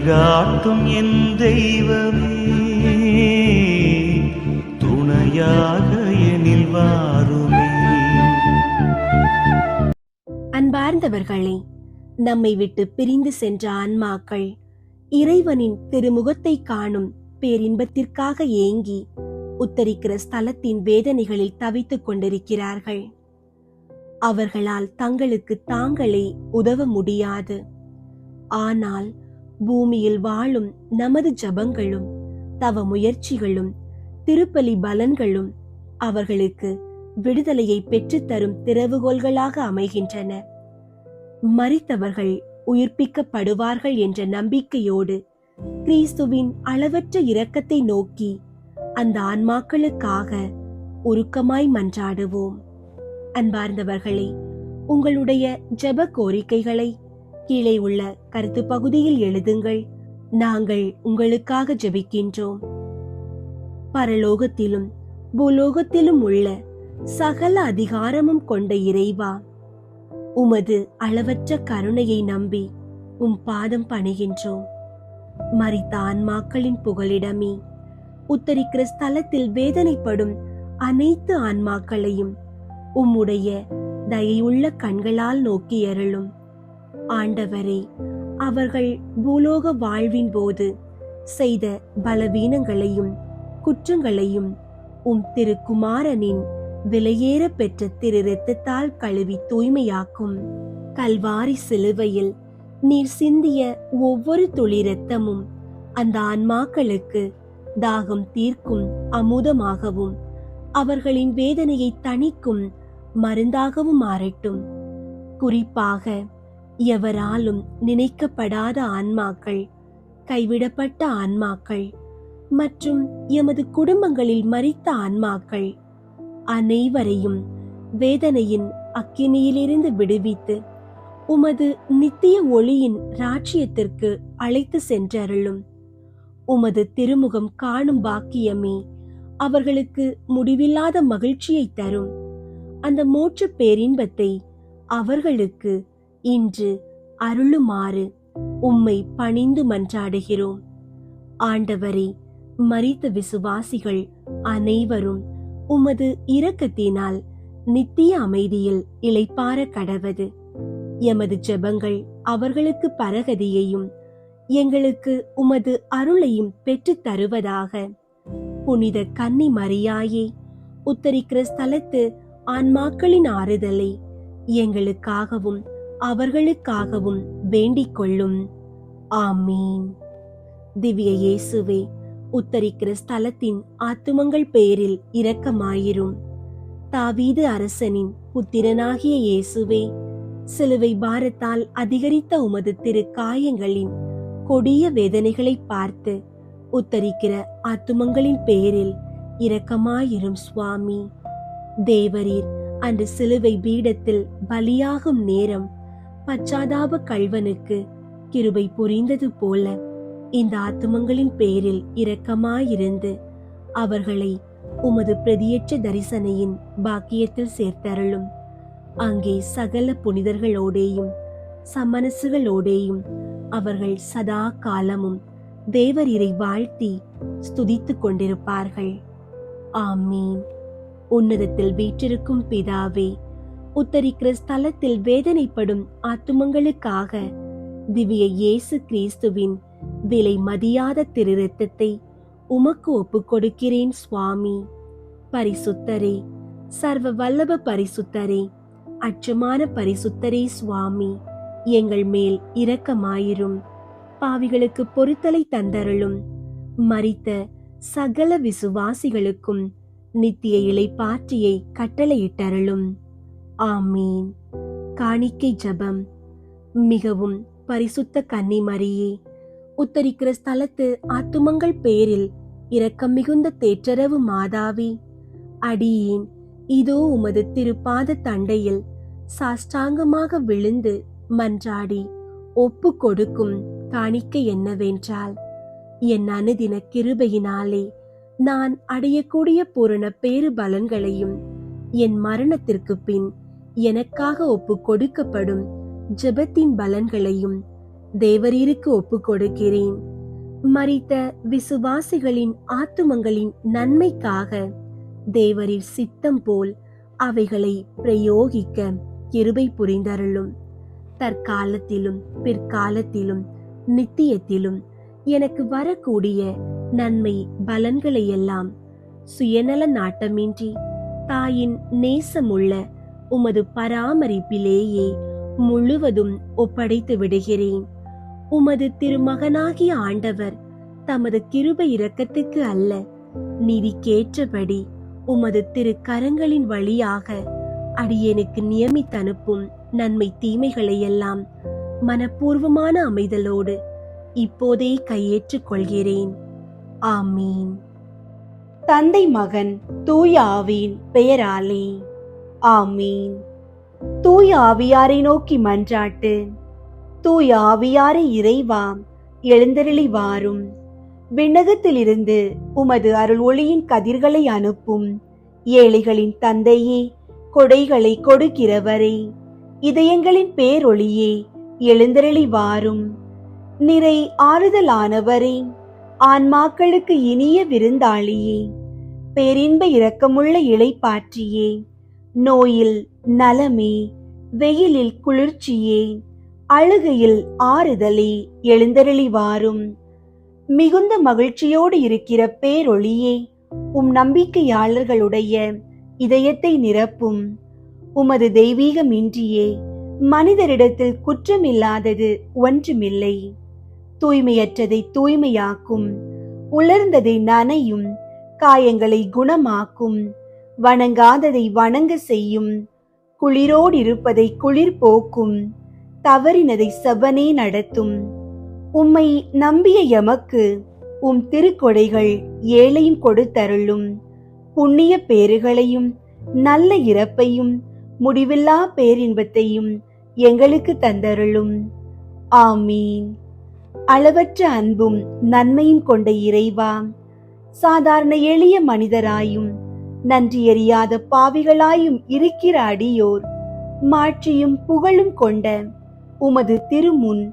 வழிகாட்டும் என் தெய்வமே, துணையாக எனில் வாருமே. அன்பார்ந்தவர்களே, நம்மை விட்டு பிரிந்து சென்ற ஆன்மாக்கள் இறைவனின் திருமுகத்தை காணும் பேரின்பத்திற்காக ஏங்கி உத்தரிக்கிற ஸ்தலத்தின் வேதனைகளில் தவித்துக் கொண்டிருக்கிறார்கள். அவர்களால் தங்களுக்கு தாங்களே உதவ முடியாது. ஆனால் பூமியில் வாழும் நமது ஜபங்களும் தவ முயற்சிகளும் திருப்பலி பலன்களும் அவர்களுக்கு விடுதலையை பெற்றுத்தரும் திறவுகோல்களாக அமைகின்றன. மரித்தவர்கள் உயிர்ப்பிக்கப்படுவார்கள் என்ற நம்பிக்கையோடு கிறிஸ்துவின் அளவற்ற இரக்கத்தை நோக்கி அந்த ஆன்மாக்களுக்காக உருக்கமாய் மன்றாடுவோம். அன்பார்ந்தவர்களே, உங்களுடைய ஜெப கோரிக்கைகளை கீழே உள்ள கருத்து பகுதியில் எழுதுங்கள். நாங்கள் உங்களுக்காக ஜெபிக்கின்றோம். பரலோகத்திலும் பூலோகத்திலும் உள்ள சகல அதிகாரமும் கொண்ட இறைவா, உமது அளவற்ற கருணையை நம்பி பாதம் பணிகின்றோம். மரித்த ஆன்மாக்களின் புகலிடமே, உத்தரிக்கிற ஸ்தலத்தில் வேதனைப்படும் அனைத்து ஆன்மாக்களையும் உம்முடைய தயையுள்ள கண்களால் நோக்கி அருளும். ஆண்டவரே, அவர்கள் பூலோக வாழ்வின் போது செய்த பலவீனங்களையும் குற்றங்களையும் திருக்குமாரனின் விலையேற பெற்ற திரு இரத்தத்தால் கழுவி தூய்மையாக்கும். கல்வாரி சிலுவையில் நீர் சிந்திய ஒவ்வொரு துளி இரத்தமும் அந்த ஆன்மாக்களுக்கு தாகம் தீர்க்கும் அமுதமாகவும் அவர்களின் வேதனையை தணிக்கும் மருந்தாகவும் மாறட்டும். குறிப்பாக எவராலும் நினைக்கப்படாத ஆன்மாக்கள், கைவிடப்பட்ட ஆன்மாக்கள் மற்றும் எமது குடும்பங்களில் மரித்த ஆன்மாக்கள் அனைவரையும் வேதனையின் அக்கினியிலிருந்து விடுவித்து உமது நித்திய ஒளியின் ராஜ்யத்திற்கு அழைத்து சென்றருளும். உமது திருமுகம் காணும் பாக்கியமே அவர்களுக்கு முடிவில்லாத மகிழ்ச்சியை தரும். அந்த மோட்ச பேரின்பத்தை அவர்களுக்கு இன்று அருளுமாறு உம்மை பணிந்து மன்றாடுகிறோம். ஆண்டவரே, மரித்த விசுவாசிகள் அனைவரும் உமது இரக்கத்தினால் நித்திய அமைதியில் இளைப்பாற கடவது. எமது ஜெபங்கள் அவர்களுக்கு பரகதியையும் எங்களுக்கு உமது அருளையும் பெற்று தருவதாக. புனித கன்னி மரியாயே, உத்தரிக்கிற ஸ்தலத்து ஆன்மாக்களின் ஆறுதலை எங்களுக்காகவும் அவர்களுக்காகவும் வேண்டிக் கொள்ளும். ஆமீன். திவ்ய இயேசுவே, உத்தரிக்கிற ஸ்தலத்தின் ஆத்துமங்கள் பேரில் இரக்கமாயிரும். தாவீது அரசனின் புத்திரனாகிய இயேசுவே, சிலுவை பாரத்தால் அதிகரித்த உமது திரு காயங்களின் கொடிய வேதனைகளை பார்த்து உத்தரிக்கிற ஆத்துமங்களின் பேரில் இரக்கமாயிரும் சுவாமி. தேவரீர் அன்று சிலுவை பீடத்தில் பலியாகும் நேரம் பச்சாதாப கள்வனுக்கு கிருபை புரிந்தது போல இந்த ஆத்துமங்களின் பேரில் இரக்கமாயிருந்து அவர்களை உமது பிரதியற்ற தரிசனையின் பாக்கியத்தில் சேர்த்தருளும். அங்கே சகல புனிதர்களோடேயும் சமனசுகளோடேயும் அவர்கள் சதா காலமும் தேவரீரை வாழ்த்தி ஸ்துதித்துக் கொண்டிருப்பார்கள். ஆமீன். உன்னதத்தில் வீற்றிருக்கும் பிதாவே, உத்தரிக்கிற ஸ்தலத்தில் வேதனைப்படும் ஆத்துமங்களுக்காக திவ்ய இயேசு கிறிஸ்துவின் விலை மதியாத திரு இரத்தத்தை உமக்கு ஒப்புக் கொடுக்கிறேன் சுவாமி. பரிசுத்தரே, சர்வ வல்லப பரிசுத்தரே, அச்சமான பரிசுத்தரே சுவாமி, எங்கள் மேல் இரக்கமாயிரும். பாவிகளுக்கு பொறுத்தலை தந்தருளும். மரித்த சகல விசுவாசிகளுக்கும் நித்திய இளைப்பாற்றியை கட்டளையிட்டருளும். ஆமீன். காணிக்கை ஜபம். மிகவும் பரிசுத்த கன்னி மரியே, உத்தரிக்கிற ஸ்தலத்து ஆத்துமங்கள் பேரில் இரக்கம் மிகுந்த தேற்றரவு மாதாவே, அடியேன் இதோ உமது திருப்பாத தண்டையில் சாஷ்டாங்கமாக விழுந்து மன்றாடி ஒப்பு கொடுக்கும் காணிக்கை என்னவென்றால், என் அனுதின கிருபையினாலே நான் அடையக்கூடிய பூரண பேறு பலன்களையும் என் மரணத்திற்கு பின் எனக்காக ஒப்பு கொடுக்கப்படும் ஜெபத்தின் பலன்களையும் தேவரீருக்கு ஒப்புக் கொடுக்கிறேன். மரித்த விசுவாசிகளின் ஆத்துமங்களின் நன்மைக்காக தேவரீர் சித்தம் போல் அவைகளை பிரயோகிக்க கிருபை புரிந்தருளும். தற்காலத்திலும் பிற்காலத்திலும் நித்தியத்திலும் எனக்கு வரக்கூடிய நன்மை பலன்களை எல்லாம் சுயநல நாட்டமின்றி தாயின் நேசமுள்ள உமது பராமரிப்பிலேயே முழுவதும் ஒப்படைத்து விடுகிறேன். உமது திருமகனாகிய ஆண்டவர் தமது கிருபை இரக்கத்துக்கு அல்ல, நீதிக்கேற்றபடி உமது திரு கரங்களின் வழியாக அடியேனுக்கு நியமித்தனுப்பும் நன்மை தீமைகளை எல்லாம் மனப்பூர்வமான அமைதலோடு இப்போதே கையேற்றுக் கொள்கிறேன். ஆமீன். தந்தை மகன் தூய ஆவியின் பெயராலே ஆமீன். தூய ஆவியாரை நோக்கி மன்றாட்டு. தூய ஆவியாரை இறைவா, எழுந்தருளி வாரும். விண்ணகத்திலிருந்து உமது அருள் ஒளியின் கதிர்களை அனுப்பும். ஏழைகளின் தந்தையே, கொடைகளை கொடுக்கிறவரே, இதயங்களின் பேரொளியே, எழுந்தருளி வாரும். நிறை ஆறுதலானவரே, ஆன்மாக்களுக்கு இனிய விருந்தாளியே, பேரின்ப இரக்கமுள்ள இளைப்பாற்றியே, நோயில் நலமே, வெயிலில் குளிர்ச்சியே, அழுகையில் ஆறுதலே, எழுந்தருளி வாரும். மிகுந்த மகிழ்ச்சியோடு இருக்கிற பேரொளியே, நம்பிக்கையாளர்களுடைய இதயத்தை நிரப்பும். உமது தெய்வீகமின்றியே மனிதரிடத்தில் குற்றமில்லாதது ஒன்றுமில்லை. தூய்மையற்றதை தூய்மையாக்கும், உலர்ந்ததை நனையும், காயங்களை குணமாக்கும், வணங்காததை வணங்க செய்யும், குளிரோடு இருப்பதை குளிர் போக்கும், தவறினதை செவ்வனே நடத்தும். உம்மை நம்பிய எமக்கு திருக்கொடைகள் ஏழையும் கொடுத்தருளும். புண்ணிய பேறுகளையும் நல்ல இறப்பையும் முடிவில்லா பேரின்பத்தையும் எங்களுக்கு தந்தருளும். ஆமீன். அளவற்ற அன்பும் நன்மையும் கொண்ட இறைவா, சாதாரண எளிய மனிதராயும் நன்றியறியாத பாவிகளாயும் இருக்கிற அடியோர் மாட்சியும் புகழும் கொண்ட உமது திருமுன்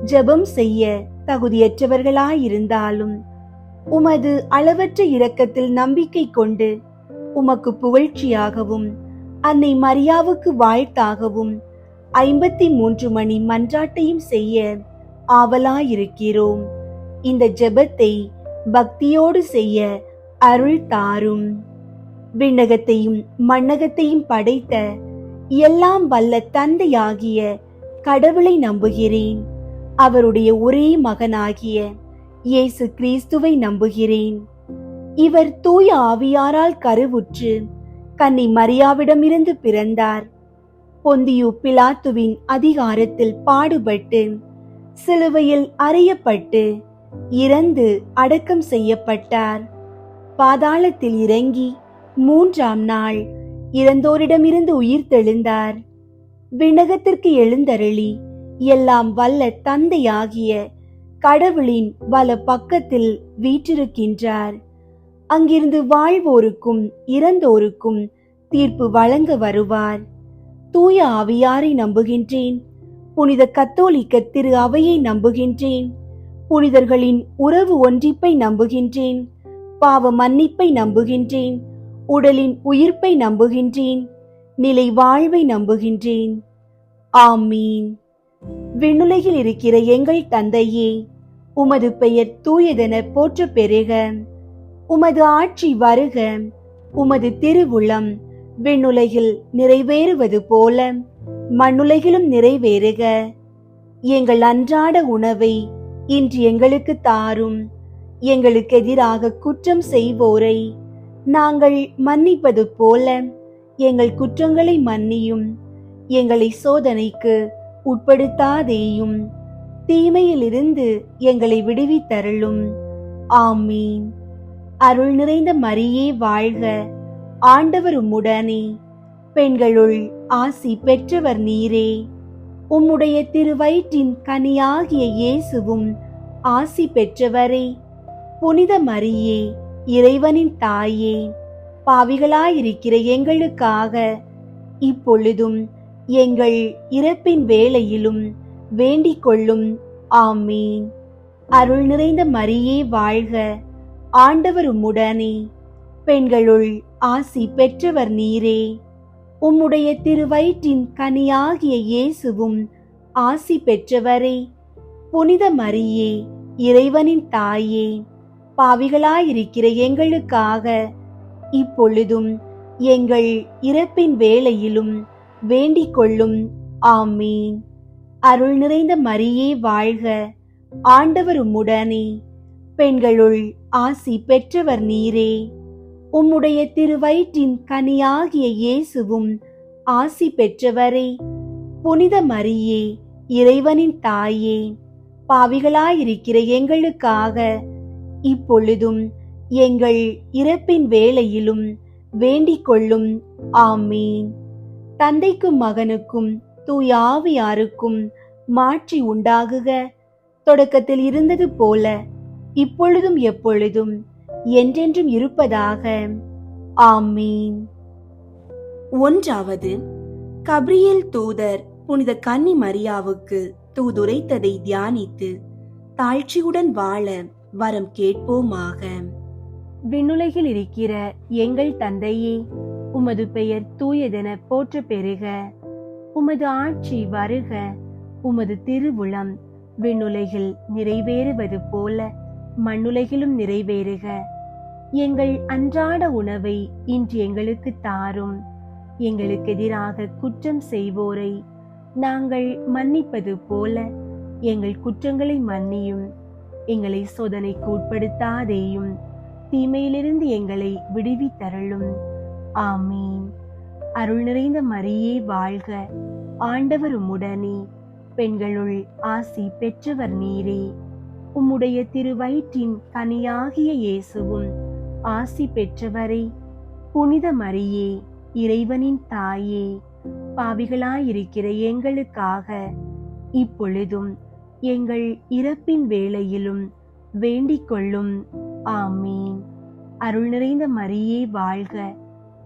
ஜெபம் செய்ய தகுதியற்றவர்களாயிருந்தாலும் உமது அளவற்ற இரக்கத்தில் நம்பிக்கை கொண்டு உமக்கு புகழ்ச்சியாகவும் அன்னை மரியாவுக்கு வாழ்த்தாகவும் 53 மணி மன்றாட்டையும் செய்ய ஆவலாயிருக்கிறோம். இந்த ஜெபத்தை பக்தியோடு செய்ய அருள் தாரும். விண்ணகத்தையும் மண்ணகத்தையும் படைத்த எல்லாம் வல்ல தந்தையாகிய கடவுளை நம்புகிறேன். அவருடைய ஒரே மகனாகிய இயேசு கிறிஸ்துவை நம்புகிறேன். இவர் தூய ஆவியாரால் கருவுற்று கன்னி மரியாவிடமிருந்து பிறந்தார். பொந்தியு பிலாத்துவின் அதிகாரத்தில் பாடுபட்டு சிலுவையில் அறையப்பட்டு இறந்து அடக்கம் செய்யப்பட்டார். பாதாளத்தில் இறங்கி 3ஆம் நாள் இறந்தோரிடமிருந்து உயிர் தெழுந்தார். விண்ணகத்திற்கு எழுந்தருளி எல்லாம் வல்ல தந்தையாகிய கடவுளின் வல பக்கத்தில் வீற்றிருக்கின்றார். அங்கிருந்து வாழ்வோருக்கும் இறந்தோருக்கும் தீர்ப்பு வழங்க வருவார். தூய ஆவியாரை நம்புகின்றேன். புனித கத்தோலிக்க திரு அவையை நம்புகின்றேன். புனிதர்களின் உறவு ஒன்றிப்பை நம்புகின்றேன். பாவ மன்னிப்பை நம்புகின்றேன். உடலின் உயிர்ப்பை நம்புகின்றேன். நிலை வாழ்வை நம்புகின்றேன். ஆமீன். விண்ணுலகில் இருக்கிற எங்கள் தந்தையே, உமது பெயர் தூயதென போற்ற பெறுக. உமது ஆட்சி வருக. உமது திருவுளம் விண்ணுலகில் நிறைவேறுவது போல மண்ணுலகிலும் நிறைவேறுக. எங்கள் அன்றாட உணவை இன்று எங்களுக்கு தாரும். எங்களுக்கு எதிராக குற்றம் செய்வோரை நாங்கள் மன்னிப்பது போல எங்கள் குற்றங்களை மன்னியும். எங்களை சோதனைக்கு உட்படுத்தாதேயும், தீமையிலிருந்து எங்களை விடுவித்தருளும். ஆமீன். அருள் நிறைந்த மரியே வாழ்க. ஆண்டவர் உம்முடனே, பெண்களுள் ஆசி பெற்றவர் நீரே. உம்முடைய திருவயிற்றின் கனியாகிய இயேசுவும் ஆசி பெற்றவரே. புனித மரியே, இறைவனின் தாயே, பாவிகளாயிருக்கிற எங்களுக்காக இப்பொழுதும் எங்கள் இறப்பின் வேளையிலும் வேண்டிக் கொள்ளும். ஆமீன். அருள் நிறைந்த மரியே வாழ்க, ஆண்டவர் உம்முடனே, பெண்களுள் ஆசி பெற்றவர் நீரே. உம்முடைய திருவயிற்றின் கனியாகிய இயேசுவும் ஆசி பெற்றவரே. புனித மரியே, இறைவனின் தாயே, பாவிகளாயிருக்கிற எங்களுக்காக இப்பொழுதும் எங்கள் இறப்பின் வேளையிலும் வேண்டிக் கொள்ளும். ஆமீன். அருள் நிறைந்த மரியே வாழ்க, ஆண்டவர் உம்முடனே, பெண்களுள் ஆசி பெற்றவர் நீரே. உம்முடைய திருவயிற்றின் கனியாகிய இயேசுவும் ஆசி பெற்றவரே. புனித மரியே, இறைவனின் தாயே, பாவிகளாயிருக்கிற எங்களுக்காக இப்பொழுதும் எங்கள் இறப்பின் வேளையிலும் வேண்டிக் கொள்ளும். ஆமீன். தந்தைக்கும் மகனுக்கும் தூய ஆவியாருக்கும் மாட்சி உண்டாகுக, தொடக்கத்தில் இருந்தது போல இப்பொழுதும் எப்பொழுதும் என்றென்றும் இருப்பதாக. ஆமீன். ஒன்றாவது, கபிரியேல் தூதர் புனித கன்னி மரியாவுக்கு தூதுரைத்ததை தியானித்து தாழ்ச்சியுடன் வாழ வரம் கேட்போமாக. விண்ணுலகில் இருக்கிற எங்கள் தந்தையே, உமது பெயர் தூயதென போற்ற பெறுக. உமது ஆட்சி வருக. உமது திருவுளம் விண்ணுலகில் நிறைவேறுவது போல மண்ணுலகிலும் நிறைவேறுக. எங்கள் அன்றாட உணவை இன்று எங்களுக்கு தாரும். எங்களுக்கு எதிராக குற்றம் செய்வோரை நாங்கள் மன்னிப்பது போல எங்கள் குற்றங்களை மன்னியும். எங்களை சோதனைக்கு உட்படுத்தாதேயும், தீமையிலிருந்து எங்களை விடுவித்தருளும். ஆமீன். அருள் நிறைந்த மரியே வாழ்க, ஆண்டவர் உம்முடனே, பெண்களுள் ஆசி பெற்றவர் நீரே. உம்முடைய திருவயிற்றின் கனியாகிய இயேசுவும் ஆசி பெற்றவரே. புனித மரியே, இறைவனின் தாயே, பாவிகளாயிருக்கிற எங்களுக்காக இப்பொழுதும் எங்கள் இறப்பின் வேளையிலும் வேண்டிக் கொள்ளும். ஆமீன். அருள் நிறைந்த மரியே வாழ்க,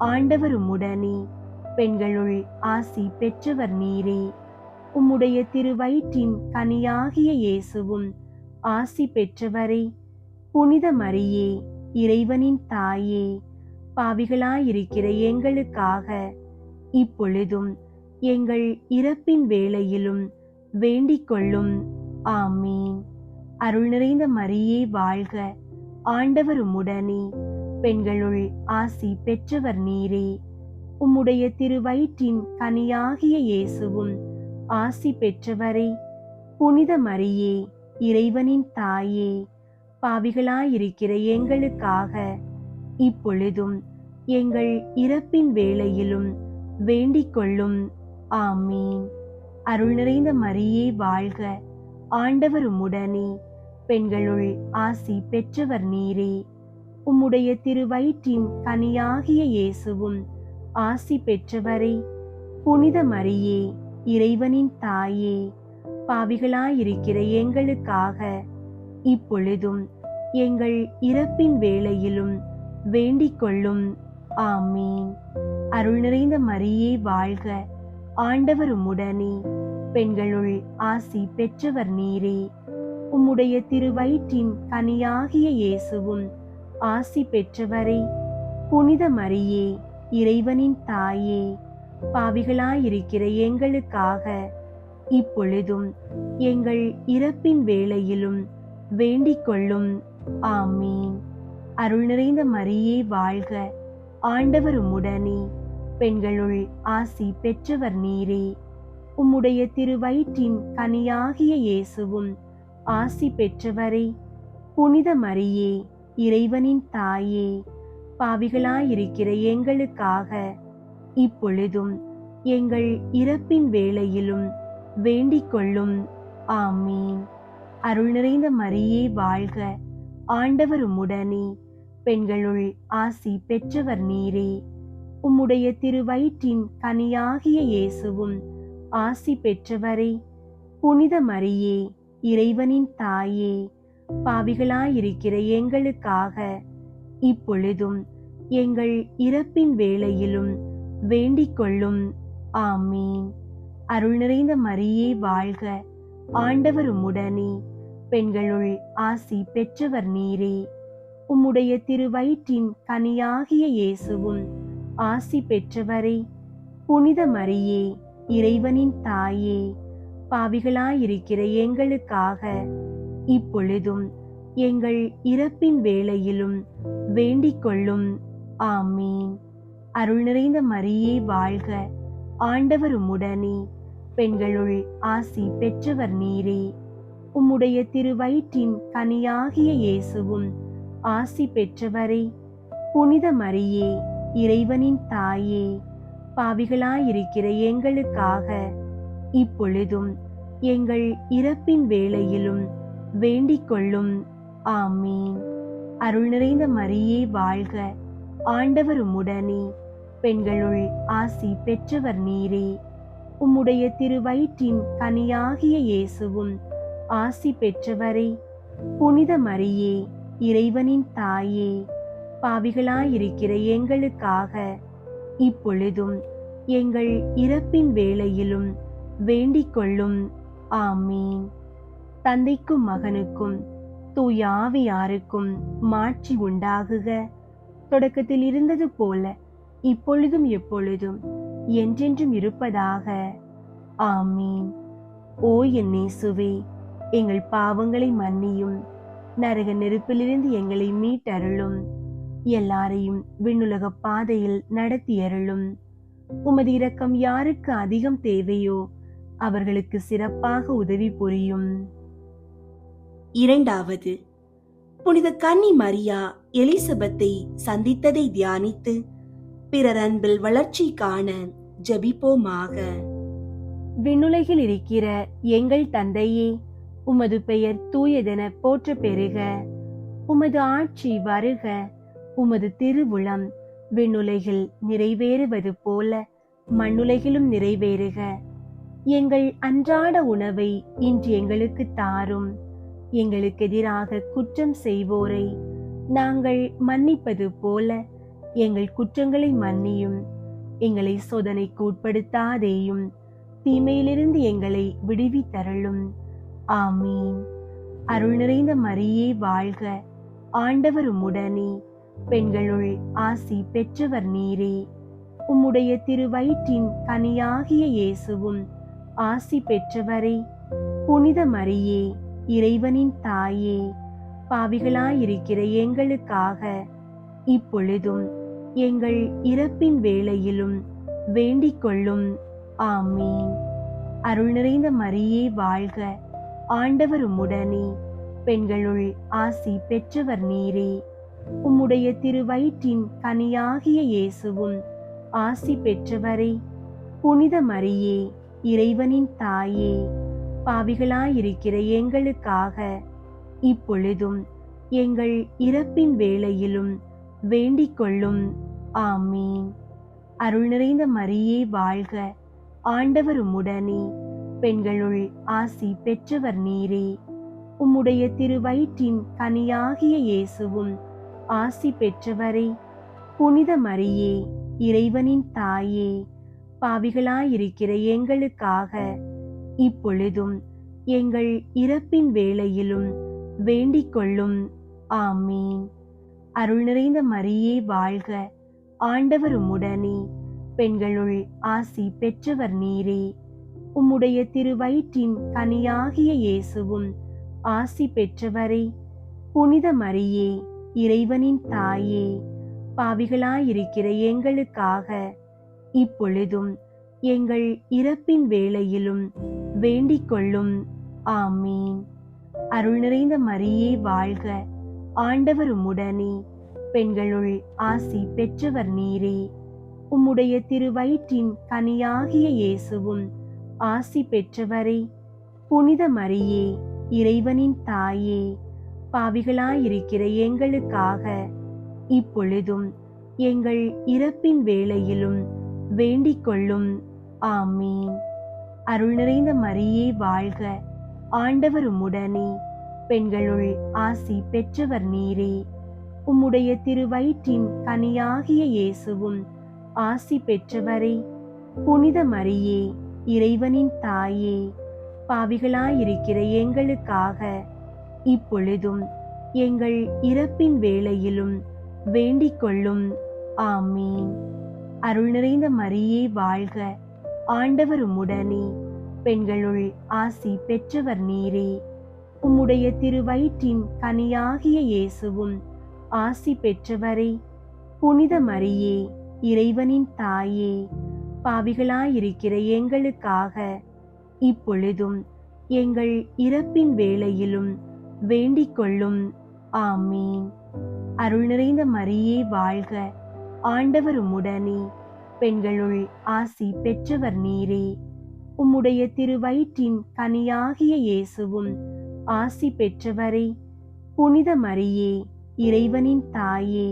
ஆண்டவர் உம்முடனே, பெண்களுள் ஆசி பெற்றவர் நீரே. உம்முடைய திருவயிற்றின் கனியாகிய இயேசுவும் ஆசி பெற்றவரே. புனித மரியே, இறைவனின் தாயே, பாவிகளாயிருக்கிற எங்களுக்காக இப்பொழுதும் எங்கள் இறப்பின் வேளையிலும் வேண்டிக் கொள்ளும். ஆமீன். அருள் நிறைந்த மரியே வாழ்க, ஆண்டவர் உம்முடனே, பெண்களுள் ஆசி பெற்றவர் நீரே. உம்முடைய திருவயிற்றின் கனியாகிய இயேசுவும் ஆசி பெற்றவரே. புனித மரியே, இறைவனின் தாயே, பாவிகளாயிருக்கிற எங்களுக்காக இப்பொழுதும் எங்கள் இறப்பின் வேளையிலும் வேண்டிக் கொள்ளும். ஆமீன். அருள் நிறைந்த மரியே வாழ்க, ஆண்டவர் உம்முடனே, பெண்களுள் ஆசி பெற்றவர் நீரே. உம்முடைய திருவயிற்றின் கனியாகிய இயேசுவும் ஆசி பெற்றவரே. புனித மரியே, இறைவனின் தாயே, பாவிகளாயிருக்கிற எங்களுக்காக இப்பொழுதும் எங்கள் இறப்பின் வேளையிலும் வேண்டிக் கொள்ளும். ஆமீன். அருள் நிறைந்த மரியே வாழ்க, ஆண்டவர் உம்முடனே, பெண்களுள் ஆசி பெற்றவர் நீரே. உம்முடைய திருவயிற்றின் கனியாகிய இயேசுவும் ஆசி பெற்றவரே. புனித மரியே, இறைவனின் தாயே, பாவிகளாயிருக்கிற எங்களுக்காக இப்பொழுதும் எங்கள் இறப்பின் வேளையிலும் வேண்டிக் கொள்ளும். ஆமீன். அருள் நிறைந்த மரியே வாழ்க, ஆண்டவர் உம்முடனே, பெண்களுள் ஆசி பெற்றவர் நீரே. உம்முடைய திருவயிற்றின் கனியாகிய இயேசுவும் ஆசி பெற்றவரே. புனித மரியே, இறைவனின் தாயே, பாவிகளாயிருக்கிற எங்களுக்காக இப்பொழுதும் எங்கள் இறப்பின் வேளையிலும் வேண்டிக் கொள்ளும். ஆமீன். அருள் நிறைந்த மரியே வாழ்க, ஆண்டவர் உம்முடனே, பெண்களுள் ஆசி பெற்றவர் நீரே. உம்முடைய திருவயிற்றின் கனியாகிய இயேசுவும் ஆசி பெற்றவரே. புனித மரியே, இறைவனின் தாயே, பாவிகளாயிருக்கிற எங்களுக்காக இப்பொழுதும் எங்கள் இறப்பின் வேளையிலும் வேண்டிக் கொள்ளும். ஆமீன். அருள் நிறைந்த மரியே வாழ்க, ஆண்டவர் உம்முடனே, பெண்களுள் ஆசி பெற்றவர் நீரே. உம்முடைய திருவயிற்றின் கனியாகிய இயேசுவும் ஆசி பெற்றவரே. புனித மரியே, இறைவனின் தாயே, பாவிகளாயிருக்கிற எங்களுக்காக இப்பொழுதும் எங்கள் இறப்பின் வேளையிலும் வேண்டிக் கொள்ளும். ஆமீன். அருள் நிறைந்த மரியே வாழ்க, ஆண்டவர் உம்முடனே, பெண்களுள் ஆசி பெற்றவர் நீரே. உம்முடைய திருவயிற்றின் கனியாகிய இயேசுவும் ஆசி பெற்றவரே. புனித மரியே, இறைவனின் தாயே, பாவிகளாயிருக்கிற எங்களுக்காக இப்பொழுதும் எங்கள் இறப்பின் வேளையிலும் வேண்டிக் கொள்ளும். ஆமீன். அருள் நிறைந்த மரியே வாழ்க, ஆண்டவர் உம்முடனே, பெண்களுள் ஆசி பெற்றவர் நீரே. உம்முடைய திருவயிற்றின் கனியாகிய இயேசுவும் ஆசி பெற்றவரே. புனித மரியே, இறைவனின் தாயே, பாவிகளாயிருக்கிற எங்களுக்காக இப்பொழுதும் எங்கள் இறப்பின் வேளையிலும் வேண்டிக் கொள்ளும். ஆமீன். தந்தைக்கும் மகனுக்கும் தூய ஆவியாருக்கும் மாட்சி உண்டாகுக. தொடக்கத்தில் இருந்தது போல இப்பொழுதும் எப்பொழுதும் என்றென்றும் இருப்பதாக. ஆமீன். ஓ என் இயேசுவே, எங்கள் பாவங்களை மன்னியும், நரக நெருப்பிலிருந்து எங்களை மீட்டருளும், எல்லாரையும் விண்ணுலக பாதையில் நடத்தியருளும். உமது இரக்கம் யாருக்கு அதிகம் தேவையோ அவர்களுக்கு சிறப்பாக உதவி புரியும். இரண்டாவது, புனித கன்னி மரியா எலிசபெத்தை சந்தித்ததை தியானித்து பிறர் அன்பில் வளர்ச்சி காண ஜெபிப்போமாக. விண்ணுலகில் இருக்கிற எங்கள் தந்தையே, உமது பெயர் தூயதென போற்ற பெறுக. உமது ஆட்சி வருக. உமது திருவுளம் விண்ணுலகில் நிறைவேறுவது போல மண்ணுலகிலும் நிறைவேறுக. எங்கள் அன்றாட உணவை இன்று எங்களுக்கு தாரும். எங்களுக்கு எதிராக குற்றம் செய்வோரை நாங்கள் மன்னிப்பது போல எங்கள் குற்றங்களை மன்னியும். எங்களை சோதனைக்கு உட்படுத்தாதேயும், தீமையிலிருந்து எங்களை விடுவித்தருளும். ஆமீன். அருள் நிறைந்த மரியே வாழ்க, ஆண்டவர் உம்முடனே, பெண்களுள் ஆசி பெற்றவர் நீரே. உம்முடைய திருவயிற்றின் கனியாகிய இயேசுவும் ஆசி பெற்றவரே. புனித மரியே, இறைவனின் தாயே, பாவிகளாயிருக்கிற எங்களுக்காக இப்பொழுதும் எங்கள் இறப்பின் வேளையிலும் வேண்டிக் கொள்ளும். ஆமீன். அருள் நிறைந்த மரியே வாழ்க, ஆண்டவர் உம்முடனே, பெண்களுள் ஆசி பெற்றவர் நீரே. உம்முடைய திருவயிற்றின் கனியாகிய இயேசுவும் ஆசி பெற்றவரே. புனித மரியே, இறைவனின் தாயே, பாவிகளாயிருக்கிற எங்களுக்காக இப்பொழுதும் எங்கள் இறப்பின் வேளையிலும் வேண்டிக் கொள்ளும். ஆமீன். அருள் நிறைந்த மரியே வாழ்க, ஆண்டவர் உம்முடனே, பெண்களுள் ஆசி பெற்றவர் நீரே. உம்முடைய திருவயிற்றின் கனியாகிய இயேசுவும் ஆசி பெற்றவரே. புனித மரியே, இறைவனின் தாயே, பாவிகளாயிருக்கிற எங்களுக்காக இப்பொழுதும் எங்கள் இறப்பின் வேளையிலும் வேண்டிக் கொள்ளும். ஆமீன். அருள் நிறைந்த மரியே வாழ்க, ஆண்டவர் உம்முடனே, பெண்களுள் ஆசி பெற்றவர் நீரே. உம்முடைய திருவயிற்றின் கனியாகிய இயேசுவும் ஆசி பெற்றவரே. புனித மரியே, இறைவனின் தாயே, பாவிகளாயிருக்கிற எங்களுக்காக இப்பொழுதும் எங்கள் இறப்பின் வேளையிலும் வேண்டிக் கொள்ளும். ஆமீன். அருள் நிறைந்த மரியே வாழ்க, ஆண்டவர் உம்முடனே, பெண்களுள் ஆசி பெற்றவர் நீரே. உம்முடைய திருவயிற்றின் கனியாகிய இயேசுவும் ஆசி பெற்றவரே. புனித மரியே, இறைவனின் தாயே, பாவிகளாயிருக்கிற எங்களுக்காக இப்பொழுதும் எங்கள் இறப்பின் வேளையிலும் வேண்டிக் கொள்ளும். ஆமீன். அருள் நிறைந்த மரியே வாழ்க, ஆண்டவர் உம்முடனே, பெண்களுள் ஆசி பெற்றவர் நீரே. உம்முடைய திருவயிற்றின் கனியாகிய இயேசுவும் ஆசி பெற்றவரே. புனித மரியே, இறைவனின் தாயே, பாவிகளாயிருக்கிற எங்களுக்காக இப்பொழுதும் எங்கள் இறப்பின் வேளையிலும் வேண்டிக் கொள்ளும். ஆமீன். அருள் நிறைந்த மரியே வாழ்க, ஆண்டவர் உம்முடனே, பெண்களுள் ஆசி பெற்றவர் நீரே. உம்முடைய திருவயிற்றின் கனியாகிய இயேசுவும் ஆசி பெற்றவரே. புனித மரியே, இறைவனின் தாயே, பாவிகளாயிருக்கிற எங்களுக்காக இப்பொழுதும் எங்கள் இறப்பின் வேளையிலும் வேண்டிக் கொள்ளும். ஆமீன். அருள் நிறைந்த மரியே வாழ்க, ஆண்டவர் உம்முடனே, பெண்களுள் ஆசி பெற்றவர் நீரே. உம்முடைய திருவயிற்றின் கனியாகிய இயேசுவும் ஆசி பெற்றவரே. புனித மரியே, இறைவனின் தாயே,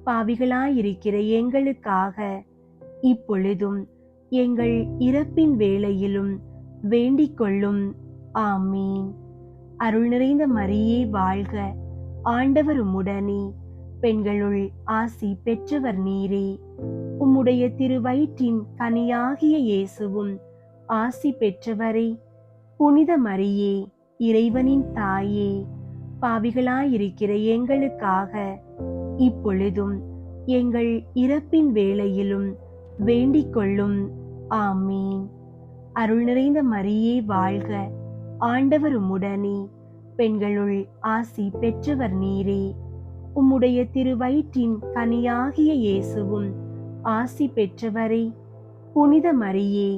பாவிகளாயிருக்கிற எங்களுக்காக இப்பொழுதும் எங்கள் இறப்பின் வேளையிலும் வேண்டிக் கொள்ளும். ஆமீன். அருள் நிறைந்த மரியே வாழ்க, ஆண்டவர் உம்முடனே, பெண்களுள் ஆசி பெற்றவர் நீரே. உம்முடைய திருவயிற்றின் கனியாகிய இயேசுவும் ஆசி பெற்றவரே. புனித மரியே, இறைவனின் தாயே, பாவிகளாயிருக்கிற எங்களுக்காக இப்பொழுதும் எங்கள் இறப்பின் வேளையிலும் வேண்டிக் கொள்ளும். ஆமீன். அருள் நிறைந்த மரியே வாழ்க, ஆண்டவர் உம்முடனே, பெண்களுள் ஆசி பெற்றவர் நீரே. உம்முடைய திருவயிற்றின் கனியாகிய இயேசுவும் ஆசி பெற்றவரே. புனித மரியே,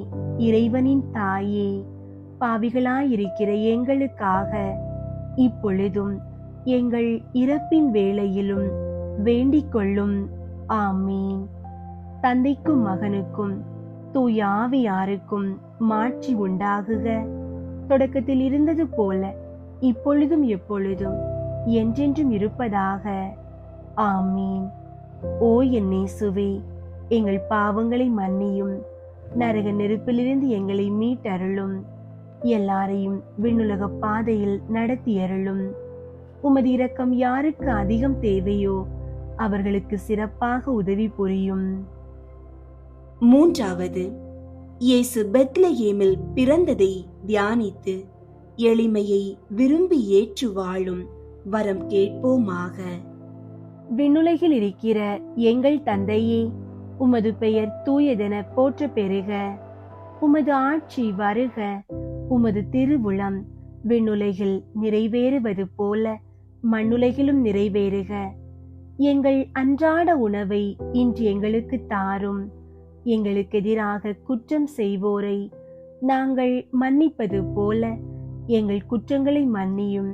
இறைவனின் தாயே, பாவிகளாயிருக்கிற எங்களுக்காக இப்பொழுதும் எங்கள் இறப்பின் வேளையிலும் வேண்டிக் கொள்ளும். ஆமீன். தந்தைக்கும் மகனுக்கும் தூய ஆவியாருக்கும் மாட்சி உண்டாகுக. தொடக்கத்தில் இருந்தது போல இப்பொழுதும் எப்பொழுதும் என்றென்றும் இருப்பதாக. ஆமீன். ஓ என் இயேசுவே, எங்கள் பாவங்களை மன்னியும், நரக நெருப்பிலிருந்து எங்களை மீட்டருளும், எல்லாரையும் விண்ணுலக பாதையில் நடத்தியருளும். உமது இரக்கம் யாருக்கு அதிகம் தேவையோ அவர்களுக்கு சிறப்பாக உதவி புரியும். மூன்றாவது, இயேசு பெத்லகேமில் பிறந்ததை தியானித்து எளிமையை விரும்பி ஏற்று வாழும் வரம் கேட்போமாக. விண்ணுலகில் இருக்கிற எங்கள் தந்தையே, உமது பெயர் தூயதென போற்ற பெறுக. உமது ஆட்சி வருக. உமது திருவுளம் விண்ணுலகில் நிறைவேறுவது போல மண்ணுலகிலும் நிறைவேறுக. எங்கள் அன்றாட உணவை இன்று எங்களுக்கு தாரும். எங்களுக்கு எதிராக குற்றம் செய்வோரை நாங்கள் மன்னிப்பது போல எங்கள் குற்றங்களை மன்னியும்.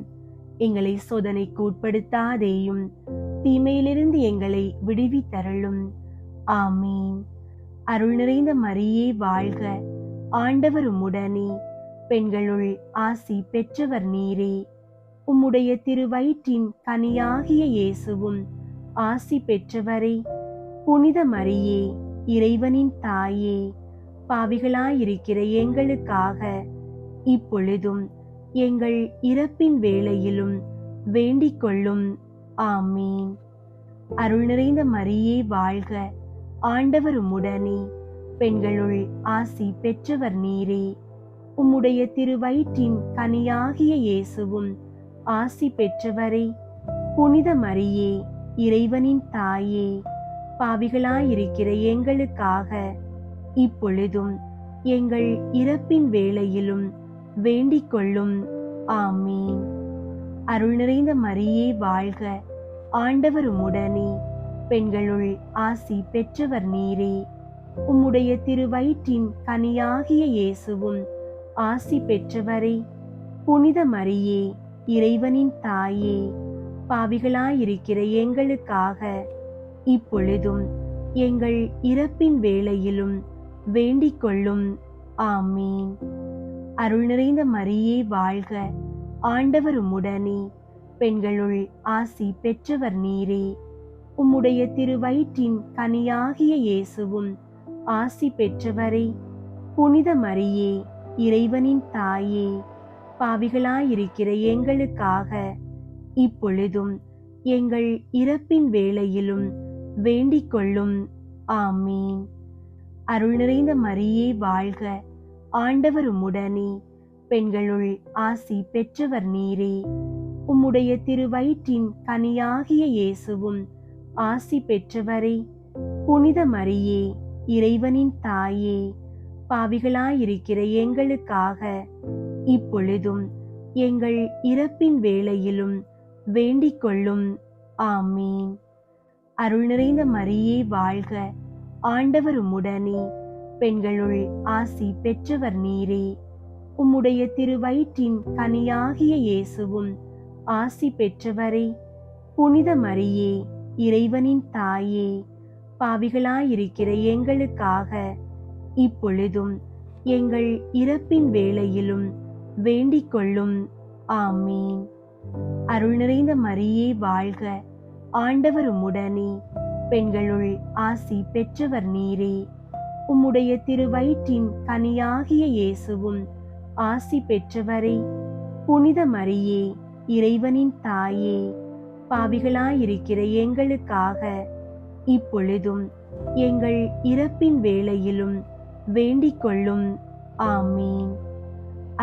எங்களை சோதனைக்கு உட்படுத்தாதேயும், தீமையிலிருந்து எங்களை விடுவித்தருளும். ஆமீன். அருள் நிறைந்த மரியே வாழ்க, ஆண்டவர் உம்முடனே, பெண்களுள் ஆசி பெற்றவர் நீரே. உம்முடைய திருவயிற்றின் கனியாகிய இயேசுவும் ஆசி பெற்றவரே. புனித மரியே, இறைவனின் தாயே, பாவிகளாயிருக்கிற எங்களுக்காக இப்பொழுதும் எங்கள் இறப்பின் வேளையிலும் வேண்டிக் கொள்ளும். ஆமீன். அருள் நிறைந்த மரியே வாழ்க, ஆண்டவர் உம்முடனே, பெண்களுள் ஆசி பெற்றவர் நீரே. உம்முடைய திருவயிற்றின் கனியாகிய இயேசுவும் ஆசி பெற்றவரே. புனித மரியே, இறைவனின் தாயே, பாவிகளாயிருக்கிற எங்களுக்காக இப்பொழுதும் எங்கள் இறப்பின் வேளையிலும் வேண்டிக் கொள்ளும். ஆமீன். அருள் நிறைந்த மரியே வாழ்க, ஆண்டவர் உம்முடனே, பெண்களுள் ஆசி பெற்றவர் நீரே. உம்முடைய திருவயிற்றின் கனியாகிய இயேசுவும் ஆசி பெற்றவரே. புனித மரியே, இறைவனின் தாயே, பாவிகளாயிருக்கிற எங்களுக்காக இப்பொழுதும் எங்கள் இறப்பின் வேளையிலும் வேண்டிக் கொள்ளும். ஆமீன். அருள் நிறைந்த மரியே வாழ்க, ஆண்டவர் உம்முடனே, பெண்களுள் ஆசி பெற்றவர் நீரே. உம்முடைய திருவயிற்றின் கனியாகிய இயேசுவும் ஆசி பெற்றவரே. புனித மரியே, இறைவனின் தாயே, பாவிகளாயிருக்கிற எங்களுக்காக இப்பொழுதும் எங்கள் இறப்பின் வேளையிலும் வேண்டிக் கொள்ளும். ஆமீன். அருள் நிறைந்த மரியே வாழ்க, ஆண்டவர் உம்முடனே, பெண்களுள் ஆசி பெற்றவர் நீரே. உம்முடைய திருவயிற்றின் கனியாகிய இயேசுவும் ஆசி பெற்றவரே. புனித மரியே, இறைவனின் தாயே, பாவிகளாயிருக்கிற எங்களுக்காக இப்பொழுதும் எங்கள் இறப்பின் வேளையிலும் வேண்டிக் கொள்ளும். ஆமீன். அருள் நிறைந்த மரியே வாழ்க, ஆண்டவர் உம்முடனே. பெண்களுள் ஆசி பெற்றவர் நீரே. உம்முடைய திருவயிற்றின் கனியாகிய இயேசுவும் ஆசி பெற்றவரே. புனித மரியே, இறைவனின் தாயே, பாவிகளாயிருக்கிற எங்களுக்காக இப்பொழுதும் எங்கள் இறப்பின் வேளையிலும் வேண்டிக் கொள்ளும். ஆமீன். அருள் நிறைந்த மரியே வாழ்க, ஆண்டவர் உம்முடனே. பெண்களுள் ஆசி பெற்றவர் நீரே. உம்முடைய திருவயிற்றின் கனியாகிய இயேசுவும் ஆசி பெற்றவரே. புனித மரியே, இறைவனின் தாயே, பாவிகளாயிருக்கிற எங்களுக்காக இப்பொழுதும் எங்கள் இறப்பின் வேளையிலும் வேண்டிக் கொள்ளும். ஆமீன்.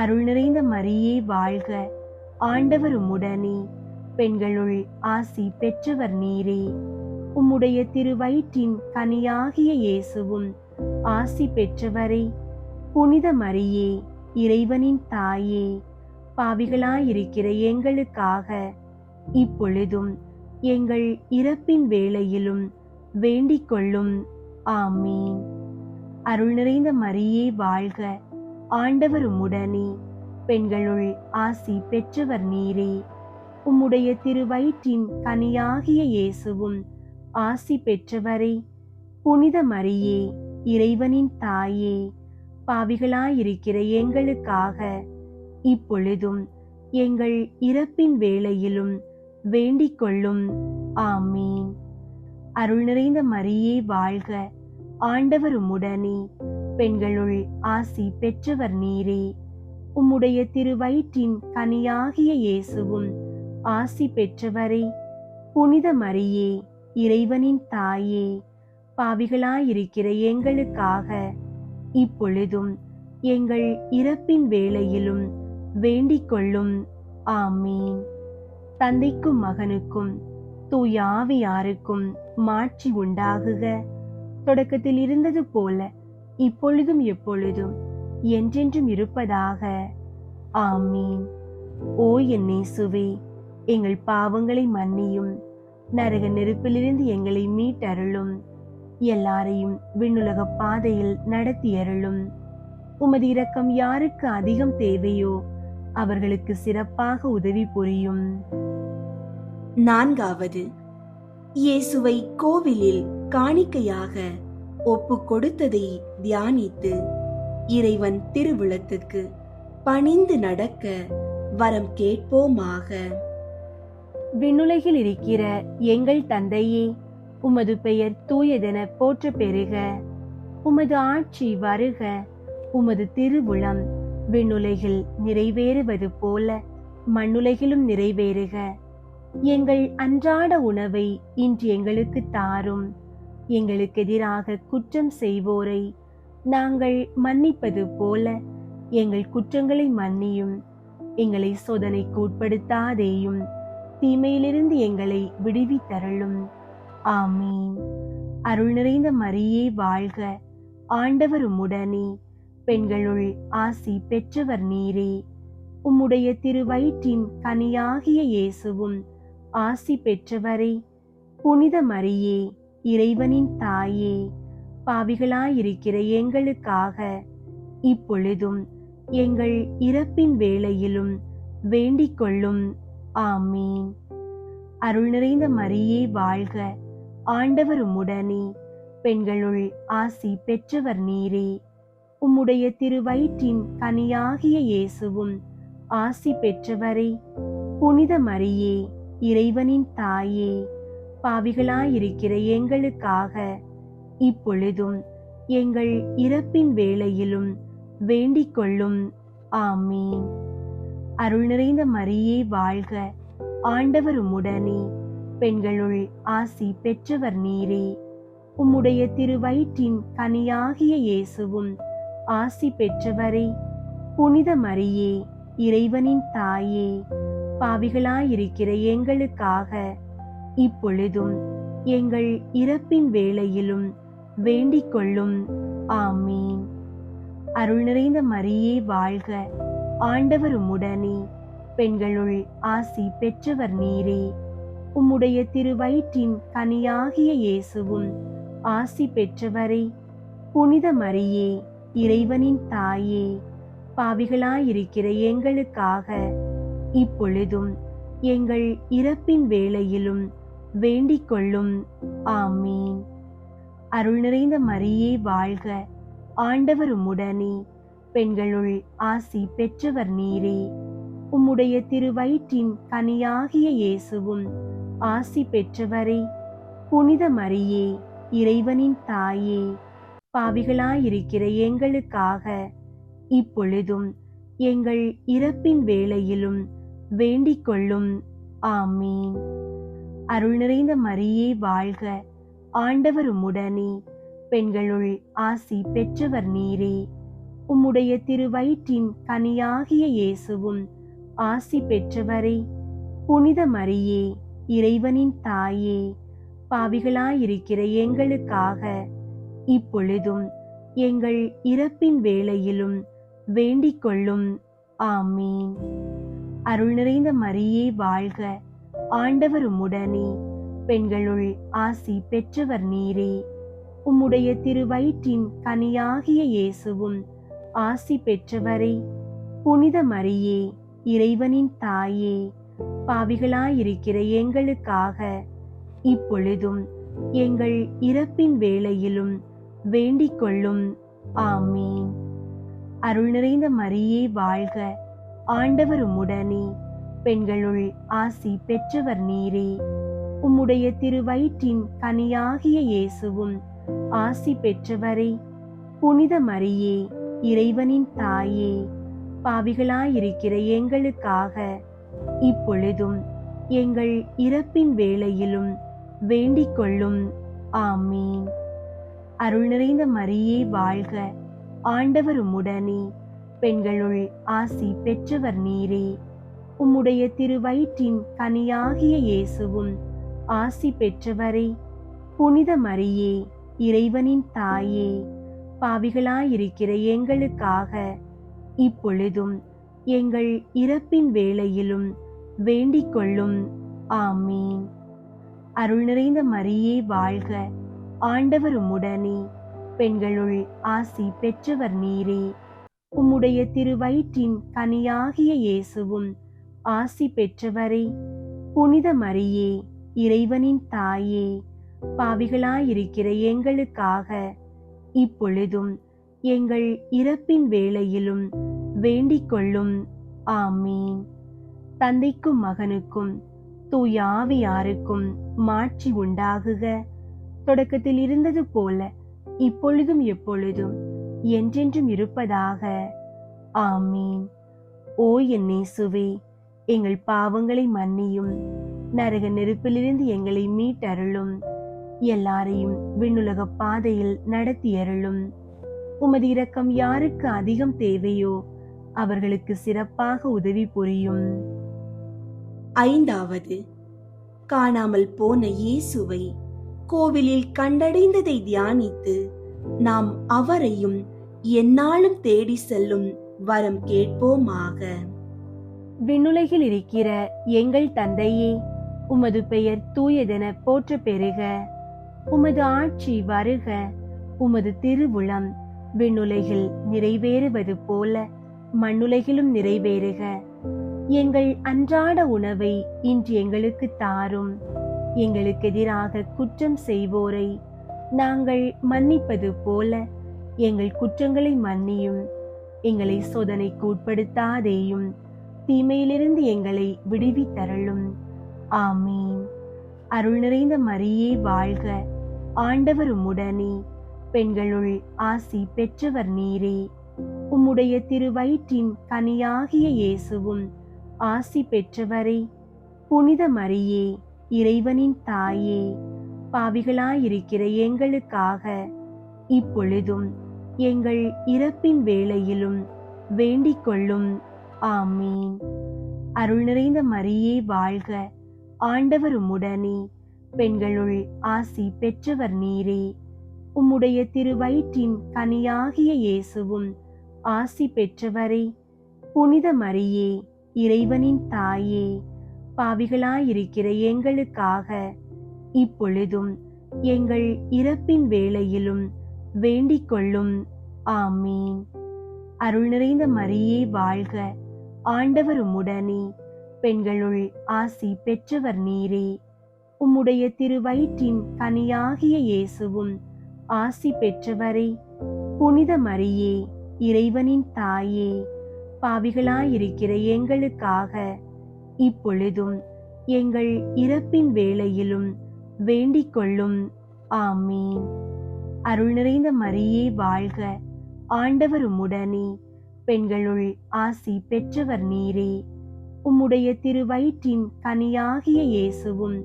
அருள் நிறைந்த மரியே வாழ்க, ஆண்டவர் உம்முடனே. பெண்களுள் ஆசி பெற்றவர் நீரே. உம்முடைய திருவயிற்றின் கனியாகிய இயேசுவும் ஆசி பெற்றவரே. புனித மரியே, இறைவனின் தாயே, பாவிகளாயிருக்கிற எங்களுக்காக இப்பொழுதும் எங்கள் இறப்பின் வேளையிலும் வேண்டிக் கொள்ளும். ஆமீன். அருள் நிறைந்த மரியே வாழ்க, ஆண்டவர் உம்முடனே. பெண்களுள் ஆசி பெற்றவர் நீரே. உம்முடைய திருவயிற்றின் கனியாகிய இயேசுவும் ஆசி பெற்றவரே. புனித மரியே, இறைவனின் தாயே, பாவிகளாயிருக்கிற எங்களுக்காக இப்பொழுதும் எங்கள் இறப்பின் வேளையிலும் வேண்டிக் கொள்ளும். ஆமீன். அருள் நிறைந்த மரியே வாழ்க, ஆண்டவர் உம்முடனே. பெண்களுள் ஆசி பெற்றவர் நீரே. உம்முடைய திருவயிற்றின் கனியாகிய இயேசுவும் ஆசி பெற்றவரே. புனித மரியே, இறைவனின் தாயே, பாவிகளாயிருக்கிற எங்களுக்காக இப்பொழுதும் எங்கள் இறப்பின் வேளையிலும் வேண்டிக் கொள்ளும். ஆமீன். தந்தைக்கும் மகனுக்கும் தூய ஆவியாருக்கும் மாட்சி உண்டாகுக. தொடக்கத்தில் இருந்தது போல இப்பொழுதும் எப்பொழுதும் என்றென்றும் இருப்பதாக. ஆமீன். ஓ என் இயேசுவே, எங்கள் பாவங்களை மன்னியும், நரக நெருப்பிலிருந்து எங்களை மீட்டருளும், எல்லாரையும் விண்ணுலக பாதையில் நடத்தியருளும். உமது இரக்கம் யாருக்கு அதிகம் தேவையோ அவர்களுக்கு சிறப்பாக உதவி புரியும். நான்காவது, இயேசுவை கோவிலில் காணிக்கையாக ஒப்பு கொடுத்ததை தியானித்து இறைவன் திருவுளத்துக்கு பணிந்து நடக்க வரம் கேட்போமாக. விண்ணுலகில் இருக்கிற எங்கள் தந்தையே, உமது பெயர் தூயதென போற்ற பெறுக. உமது ஆட்சி வருக. உமது திருவுளம் விண்ணுலகில் நிறைவேறுவது போல மண்ணுலகிலும் நிறைவேறுக. எங்கள் அன்றாட உணவை இன்று எங்களுக்கு தாரும். எங்களுக்கு எதிராக குற்றம் செய்வோரை நாங்கள் மன்னிப்பது போல எங்கள் குற்றங்களை மன்னியும். எங்களை சோதனைக்கு உட்படுத்தாதேயும், தீமையிலிருந்து எங்களை விடுவித்தருளும். ஆமீன். அருள் நிறைந்த மரியே வாழ்க, ஆண்டவர் உம்முடனே. பெண்களுள் ஆசி பெற்றவர் நீரே. உம்முடைய திருவயிற்றின் கனியாகிய இயேசுவும் ஆசி பெற்றவரே. புனித மரியே, இறைவனின் தாயே, பாவிகளாயிருக்கிற எங்களுக்காக இப்பொழுதும் எங்கள் இறப்பின் வேளையிலும் வேண்டிக் கொள்ளும். ஆமீன். அருள் நிறைந்த மரியே வாழ்க, ஆண்டவர் உம்முடனே. பெண்களுள் ஆசி பெற்றவர் நீரே. உம்முடைய திருவயிற்றின் கனியாகிய இயேசுவும் ஆசி பெற்றவரே. புனித மரியே, இறைவனின் தாயே, பாவிகளாயிருக்கிற எங்களுக்காக இப்பொழுதும் எங்கள் இறப்பின் வேளையிலும் வேண்டிக் கொள்ளும். ஆமீன். அருள் நிறைந்த மரியே வாழ்க, ஆண்டவர் உம்முடனே. பெண்களுள் ஆசி பெற்றவர் நீரே. உம்முடைய திருவயிற்றின் கனியாகிய இயேசுவும் ஆசி பெற்றவரே. புனித மரியே, இறைவனின் தாயே, பாவிகளாயிருக்கிற எங்களுக்காக இப்பொழுதும் எங்கள் இறப்பின் வேளையிலும் வேண்டிக் கொள்ளும். ஆமீன். அருள் நிறைந்த மரியே வாழ்க, ஆண்டவர் உம்முடனே, பெண்களுள் ஆசி பெற்றவர் நீரே. உம்முடைய திருவயிற்றின் கனியாகிய இயேசுவும் ஆசி பெற்றவரே. புனித மரியே, இறைவனின் தாயே, பாவிகளாயிருக்கிற எங்களுக்காக இப்பொழுதும் எங்கள் இறப்பின் வேளையிலும் வேண்டிக் கொள்ளும். ஆமீன். அருள் நிறைந்த மரியே வாழ்க, ஆண்டவர் உம்முடனே, பெண்களுள் ஆசி பெற்றவர் நீரே. உம்முடைய திருவயிற்றின் கனியாகிய இயேசுவும் ஆசி பெற்றவரே. புனித மரியே, இறைவனின் தாயே, பாவிகளாயிருக்கிற எங்களுக்காக இப்பொழுதும் எங்கள் இறப்பின் வேளையிலும் வேண்டிக் கொள்ளும். ஆமீன். அருள் நிறைந்த மரியே வாழ்க, ஆண்டவர் உம்முடனே, பெண்களுள் ஆசி பெற்றவர் நீரே. உம்முடைய திருவயிற்றின் கனியாகிய இயேசுவும் ஆசி பெற்றவரே. புனித மரியே, இறைவனின் தாயே, பாவிகளாயிருக்கிற எங்களுக்காக இப்பொழுதும் எங்கள் இறப்பின் வேளையிலும் வேண்டிக் கொள்ளும். ஆமீன். அருள் நிறைந்த மரியே வாழ்க, ஆண்டவர் உம்முடனே, பெண்களுள் ஆசி பெற்றவர் நீரே. உம்முடைய திருவயிற்றின் கனியாகிய இயேசுவும் ஆசி பெற்றவரே. புனித மரியே, இறைவனின் தாயே, பாவிகளாயிருக்கிற எங்களுக்காக இப்பொழுதும் எங்கள் இறப்பின் வேளையிலும் வேண்டிக் கொள்ளும். ஆமீன். அருள் நிறைந்த மரியே வாழ்க, ஆண்டவர் உம்முடனே, பெண்களுள் ஆசி பெற்றவர் நீரே. உம்முடைய திருவயிற்றின் கனியாகிய இயேசுவும் ஆசி பெற்றவரே. புனித மரியே, இறைவனின் தாயே, பாவிகளாயிருக்கிற எங்களுக்காக இப்பொழுதும் எங்கள் இறப்பின் வேளையிலும் வேண்டிக் கொள்ளும். ஆமீன். அருள் நிறைந்த மரியே வாழ்க, ஆண்டவர் உம்முடனே, பெண்களுள் ஆசி பெற்றவர் நீரே. உம்முடைய திருவயிற்றின் கனியாகிய இயேசுவும் ஆசி பெற்றவரே. புனித மரியே, இறைவனின் தாயே, பாவிகளாயிருக்கிற எங்களுக்காக இப்பொழுதும் எங்கள் இறப்பின் வேளையிலும் வேண்டிக் கொள்ளும். ஆமீன். அருள் நிறைந்த மரியே வாழ்க, ஆண்டவர் உம்முடனே, பெண்களுள் ஆசி பெற்றவர் நீரே. உம்முடைய திருவயிற்றின் கனியாகிய இயேசுவும் ஆசி பெற்றவரே. புனித மரியே, இறைவனின் தாயே, பாவிகளாயிருக்கிற எங்களுக்காக இப்பொழுதும் எங்கள் இறப்பின் வேளையிலும் வேண்டிக் கொள்ளும். ஆமீன். தந்தைக்கும் மகனுக்கும் தூய ஆவியாருக்கும் மாட்சி உண்டாகுக. தொடக்கத்தில் இருந்தது போல இப்பொழுதும் எப்பொழுதும் என்றென்றும் இருப்பதாக. ஆமீன். ஓ என் இயேசுவே, எங்கள் பாவங்களை மன்னியும், நரக நெருப்பிலிருந்து எங்களை மீட்டருளும், எல்லாரையும் விண்ணுலக பாதையில் நடத்தியருளும். உமது இரக்கம் யாருக்கு அதிகம் தேவையோ அவர்களுக்கு சிறப்பாக உதவி புரியும். ஐந்தாவது, காணாமல் போன இயேசுவை கோவிலில் கண்டடைந்ததை தியானித்து நாம் அவரையும் எந்நாளும் தேடி செல்லும் வரம் கேட்போமாக. விண்ணுலகில் இருக்கிற எங்கள் தந்தையே, உமது பெயர் தூயதென போற்ற பெறுக. உமது ஆட்சி வருக. உமது திருவுளம் விண்ணுலகில் நிறைவேறுவது போல மண்ணுலகிலும் நிறைவேறுக. எங்கள் அன்றாட உணவை இன்று எங்களுக்கு தாரும். எங்களுக்கு எதிராக குற்றம் செய்வோரை நாங்கள் மன்னிப்பது போல எங்கள் குற்றங்களை மன்னியும். எங்களை சோதனைக்கு உட்படுத்தாதேயும், தீமையிலிருந்து எங்களை விடுவித்தருளும். ஆமீன். அருள் நிறைந்த மரியே வாழ்க, ஆண்டவர் உம்முடனே, பெண்களுள் ஆசி பெற்றவர் நீரே. உம்முடைய திருவயிற்றின் கனியாகிய இயேசுவும் ஆசி பெற்றவரே. புனித மரியே, இறைவனின் தாயே, பாவிகளாயிருக்கிற எங்களுக்காக இப்பொழுதும் எங்கள் இறப்பின் வேளையிலும் வேண்டிக் கொள்ளும். ஆமீன். அருள் நிறைந்த மரியே வாழ்க, ஆண்டவர் உம்முடனே, பெண்களுள் ஆசி பெற்றவர் நீரே. உம்முடைய திருவயிற்றின் கனியாகிய இயேசுவும் ஆசி பெற்றவரே. புனித மரியே, இறைவனின் தாயே, பாவிகளாயிருக்கிற எங்களுக்காக இப்பொழுதும் எங்கள் இறப்பின் வேளையிலும் வேண்டிக் கொள்ளும். ஆமீன். அருள் நிறைந்த மரியே வாழ்க, ஆண்டவர் உம்முடனே, பெண்களுள் ஆசி பெற்றவர் நீரே. உம்முடைய திருவயிற்றின் கனியாகிய இயேசுவும் ஆசி பெற்றவரே. புனித மரியே, இறைவனின் தாயே, பாவிகளாயிருக்கிற எங்களுக்காக இப்பொழுதும் எங்கள் இறப்பின் வேளையிலும் வேண்டிக் கொள்ளும். ஆமீன். அருள் நிறைந்த மரியே வாழ்க, ஆண்டவர் உம்முடனே, பெண்களுள் ஆசி பெற்றவர் நீரே. உம்முடைய திருவயிற்றின் கனியாகிய இயேசுவும்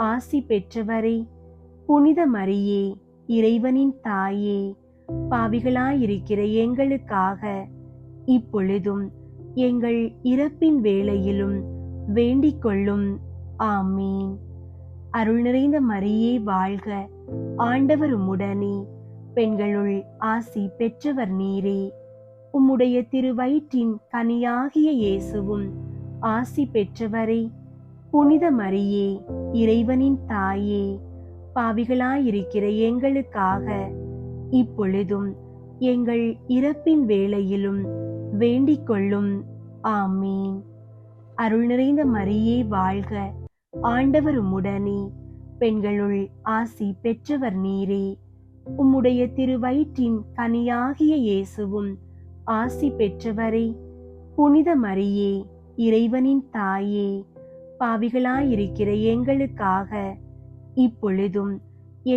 ஆசி பெற்றவரே. புனித மரியே, இறைவனின் தாயே, பாவிகளாயிருக்கிற எங்களுக்காக இப்பொழுதும் எங்கள் இறப்பின் வேளையிலும் வேண்டிக் கொள்ளும். ஆமீன். அருள் நிறைந்த மரியே வாழ்க, ஆண்டவர் உம்முடனே, பெண்களுள் ஆசி பெற்றவர் நீரே. உம்முடைய திருவயிற்றின் கனியாகிய இயேசுவும் ஆசி பெற்றவரே. புனித மரியே, இறைவனின் தாயே, பாவிகளாயிருக்கிற எங்களுக்காக இப்பொழுதும் எங்கள் இறப்பின் வேளையிலும் வேண்டிக் கொள்ளும். ஆமீன். அருள் நிறைந்த மரியே வாழ்க, ஆண்டவர் உம்முடனே, பெண்களுள் ஆசி பெற்றவர் நீரே. உம்முடைய திருவயிற்றின் கனியாகிய இயேசுவும் ஆசி பெற்றவரே. புனித மரியே, இறைவனின் தாயே, பாவிகளாயிருக்கிற எங்களுக்காக இப்பொழுதும்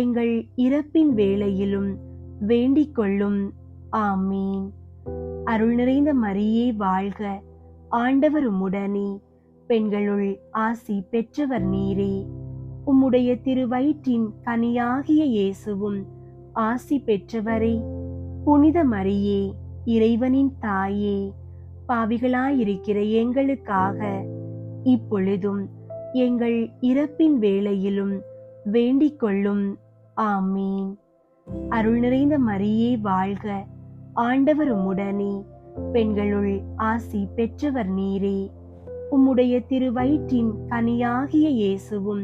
எங்கள் இறப்பின் வேளையிலும் வேண்டிக் கொள்ளும். ஆமீன். அருள் நிறைந்த மரியே வாழ்க, ஆண்டவர் உம்முடனே, பெண்களுள் ஆசி பெற்றவர் நீரே. உம்முடைய திருவயிற்றின் கனியாகிய இயேசுவும் ஆசி பெற்றவரே. புனித மரியே, இறைவனின் தாயே, பாவிகளாயிருக்கிற எங்களுக்காக இப்பொழுதும் எங்கள் இறப்பின் வேளையிலும் வேண்டிக் கொள்ளும். ஆமீன். அருள் நிறைந்த மரியே வாழ்க, ஆண்டவர் உம்முடனே, பெண்களுள் ஆசி பெற்றவர் நீரே. உம்முடைய திருவயிற்றின் கனியாகிய இயேசுவும்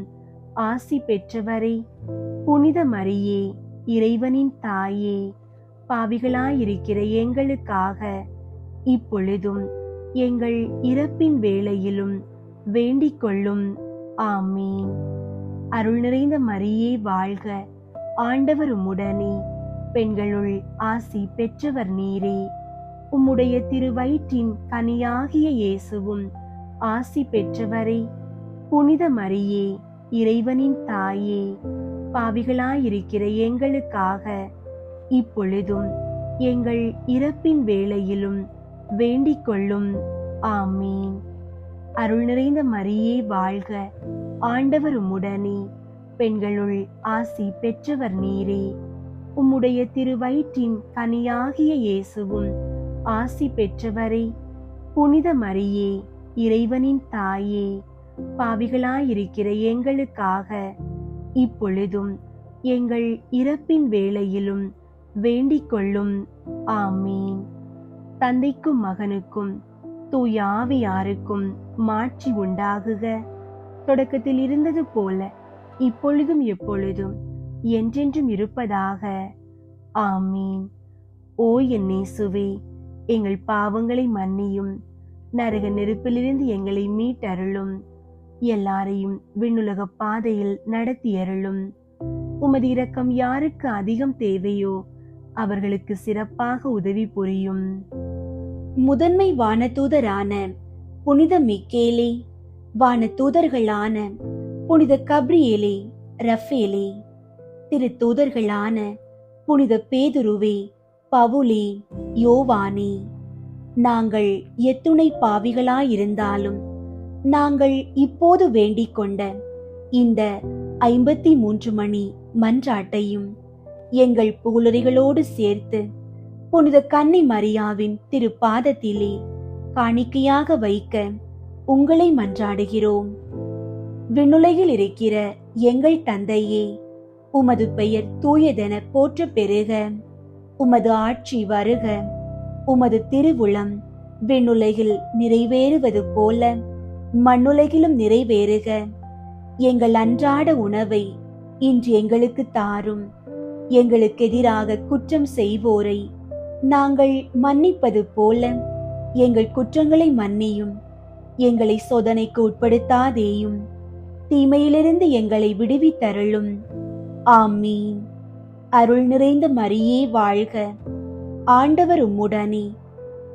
ஆசி பெற்றவரே. புனித மரியே, இறைவனின் தாயே, பாவிகளாயிருக்கிற எங்களுக்காக இப்பொழுதும் எங்கள் இறப்பின் வேளையிலும் வேண்டிக் கொள்ளும். ஆமீன். அருள் நிறைந்த மரியே வாழ்க, ஆண்டவர் உம்முடனே, பெண்களுள் ஆசி பெற்றவர் நீரே. உம்முடைய திருவயிற்றின் கனியாகிய இயேசுவும் ஆசி பெற்றவரே. புனித மரியே, இறைவனின் தாயே, பாவிகளாயிருக்கிற எங்களுக்காக இப்பொழுதும் எங்கள் இறப்பின் வேளையிலும் வேண்டிக் கொள்ளும். ஆமீன். அருள் நிறைந்த மரியே வாழ்க, ஆண்டவர் உம்முடனே, பெண்களுள் ஆசி பெற்றவர் நீரே. உம்முடைய திருவயிற்றின் கனியாகிய இயேசுவும் ஆசி பெற்றவரே. புனித மரியே, இறைவனின் தாயே, பாவிகளாயிருக்கிற எங்களுக்காக இப்பொழுதும் எங்கள் இறப்பின் வேளையிலும் வேண்டிக் கொள்ளும். ஆமீன். தந்தைக்கும் மகனுக்கும் தூய ஆவியாருக்கும் மாட்சி உண்டாகுக. தொடக்கத்தில் இருந்தது போல இப்பொழுதும் எப்பொழுதும் என்றென்றும் இருப்பதாக. ஆமீன். ஓ என் இயேசுவே, எங்கள் பாவங்களை மன்னியும், நரக நெருப்பிலிருந்து எங்களை மீட்டருளும், எல்லாரையும் விண்ணுலக பாதையில் நடத்தியருளும். உமது இரக்கம் யாருக்கு அதிகம் தேவையோ அவர்களுக்கு சிறப்பாக உதவி புரியும். முதன்மை வானதூதரான புனித மிக்கேலே, வானதூதர்களான புனித கப்ரியேலே, ரஃபேலே, திருத்தூதர்களான புனித பேதுருவே, பவுலே, யோவானே, நாங்கள் எத்துணை பாவிகளாயிருந்தாலும் நாங்கள் இப்போது வேண்டிக் கொண்ட இந்த 53 மணி மன்றாட்டையும் எங்கள் புகழுரைகளோடு சேர்த்து புனித கன்னி மரியாவின் திருப்பாதத்திலே காணிக்கையாக வைக்க உங்களை மன்றாடுகிறோம். விண்ணுலகில் இருக்கிற எங்கள் தந்தையே, உமது பெயர் தூயதென போற்ற பெருக. உமது ஆட்சி வருக. உமது திருவுளம் விண்ணுலகில் நிறைவேறுவது போல மண்ணுலகிலும் நிறைவேறுக. எங்கள் அன்றாட உணவை இன்று எங்களுக்கு தாரும். எங்களுக்கு எதிராக குற்றம் செய்வோரை நாங்கள் மன்னிப்பது போல எங்கள் குற்றங்களை மன்னியும். எங்களை சோதனைக்கு உட்படுத்தாதேயும், தீமையிலிருந்து எங்களை விடுவித்தருளும். ஆமீன். அருள் நிறைந்த மரியே வாழ்க. ஆண்டவர் உம்முடனே,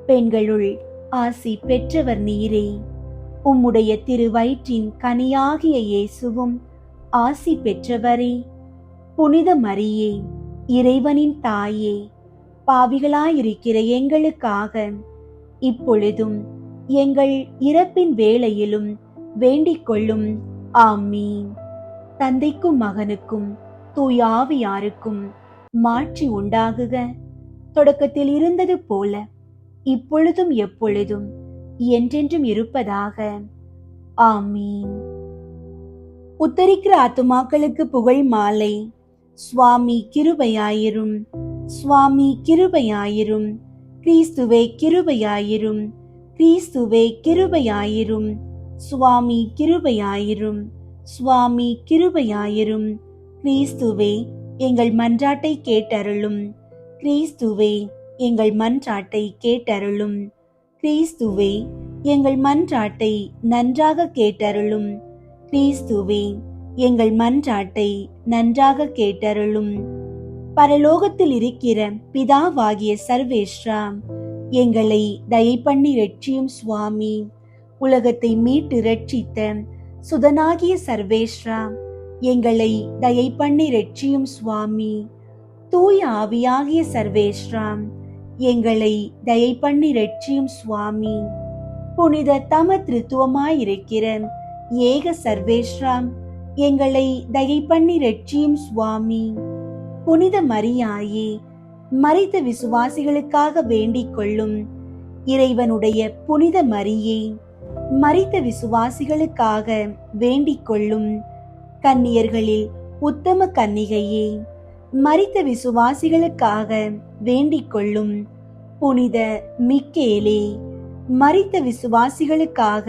பெண்களுள் ஆசி பெற்றவர் நீரே. உம்முடைய திருவயிற்றின் கனியாகிய இயேசுவும் ஆசி பெற்றவரே. புனித மரியே, இறைவனின் தாயே, பாவிகளாயிருக்கிற எங்களுக்காக இப்பொழுதும் எங்கள் இறப்பின் வேளையிலும் வேண்டிக் கொள்ளும். ஆமீன். தந்தைக்கும் மகனுக்கும் தூய ஆவியாருக்கும் மாட்சி உண்டாகுக. தொடக்கத்தில் இருந்தது போல இப்பொழுதும் எப்பொழுதும் என்றென்றும் இருப்பதாக. ஆமீன். உத்தரிக்கிற ஆத்துமாக்களுக்கு புகழ் மாலை. சுவாமி கிருபையாயிரும். சுவாமி கிருபையாயிரும். கிறிஸ்துவே கிருபையாயிரும். கிறிஸ்துவே கிருபையாயிரும். சுவாமி கிருபையாயிரும். சுவாமி கிருபையாயிரும். கிறிஸ்துவே எங்கள் மன்றாட்டை கேட்டருளும். கிறிஸ்துவே எங்கள் மன்றாட்டை கேட்டருளும். கிறிஸ்துவே எங்கள் மன்றாட்டை நன்றாக கேட்டருளும். கிறிஸ்துவே எங்கள் மன்றாட்டை நன்றாக கேட்டருளும். பரலோகத்தில் இருக்கிற பிதாவாகிய சர்வேஸ்வரா, எங்களை தயை பண்ணி இரட்சியும் சுவாமி. உலகத்தை மீட்டு இரட்சித்த சுதனாகிய சர்வேஸ்வரா, எங்களை தயை பண்ணி இரட்சியும் சுவாமி. தூய ஆவியாகிய சர்வேஸ்வரா, எங்களை தயை பண்ணி இரட்சியும் சுவாமி. புனித தம திருத்துவமாயிருக்கிற ஏக சர்வேஸ்வரா, எங்களை தயை பண்ணி இரட்சியும் சுவாமி. புனித மரியாயே, மரித்த விசுவாசிகளுக்காக வேண்டிக் கொள்ளும். இறைவனுடைய புனித மரியே, மரித்த விசுவாசிகளுக்காக வேண்டிக் கொள்ளும். கன்னியர்களில் உத்தம கன்னிகையே, மரித்த விசுவாசிகளுக்காக வேண்டிக் கொள்ளும். புனித மிக்கேலே, மரித்த விசுவாசிகளுக்காக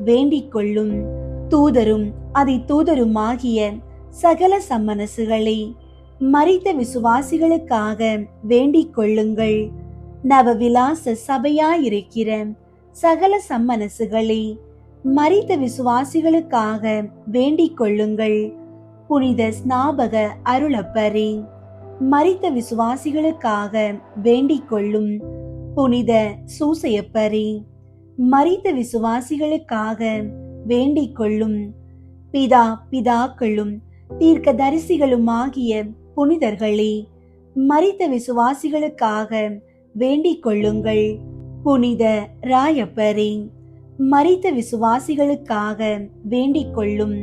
வேண்டிக் கொள்ளும். தூதரும் அதி தூதருமாகிய சகல சம்மனசுகளை மரித்த விசுவாசிகளுக்காக வேண்டிக் கொள்ளுங்கள். நவவிலாச சபையாயிருக்கிற சகல சம்மனசுகளை மரித்த விசுவாசிகளுக்காக வேண்டிக் கொள்ளுங்கள். புனித ஸ்நாபக அருளப்பரே, மரித்த விசுவாசிகளுக்காக வேண்டிக் கொள்ளும். புனித சூசையப்பரே, மரித்த விசுவாசிகளுக்காக வேண்டிக் கொள்ளும். பிதாக்களும் தீர்க்க தரிசிகளுமாகிய புனிதர்களே, மரித்த விசுவாசிகளுக்காக வேண்டிக் கொள்ளுங்கள். புனித ராயப்பரே, மரித்த விசுவாசிகளுக்காக வேண்டிக் கொள்ளும்.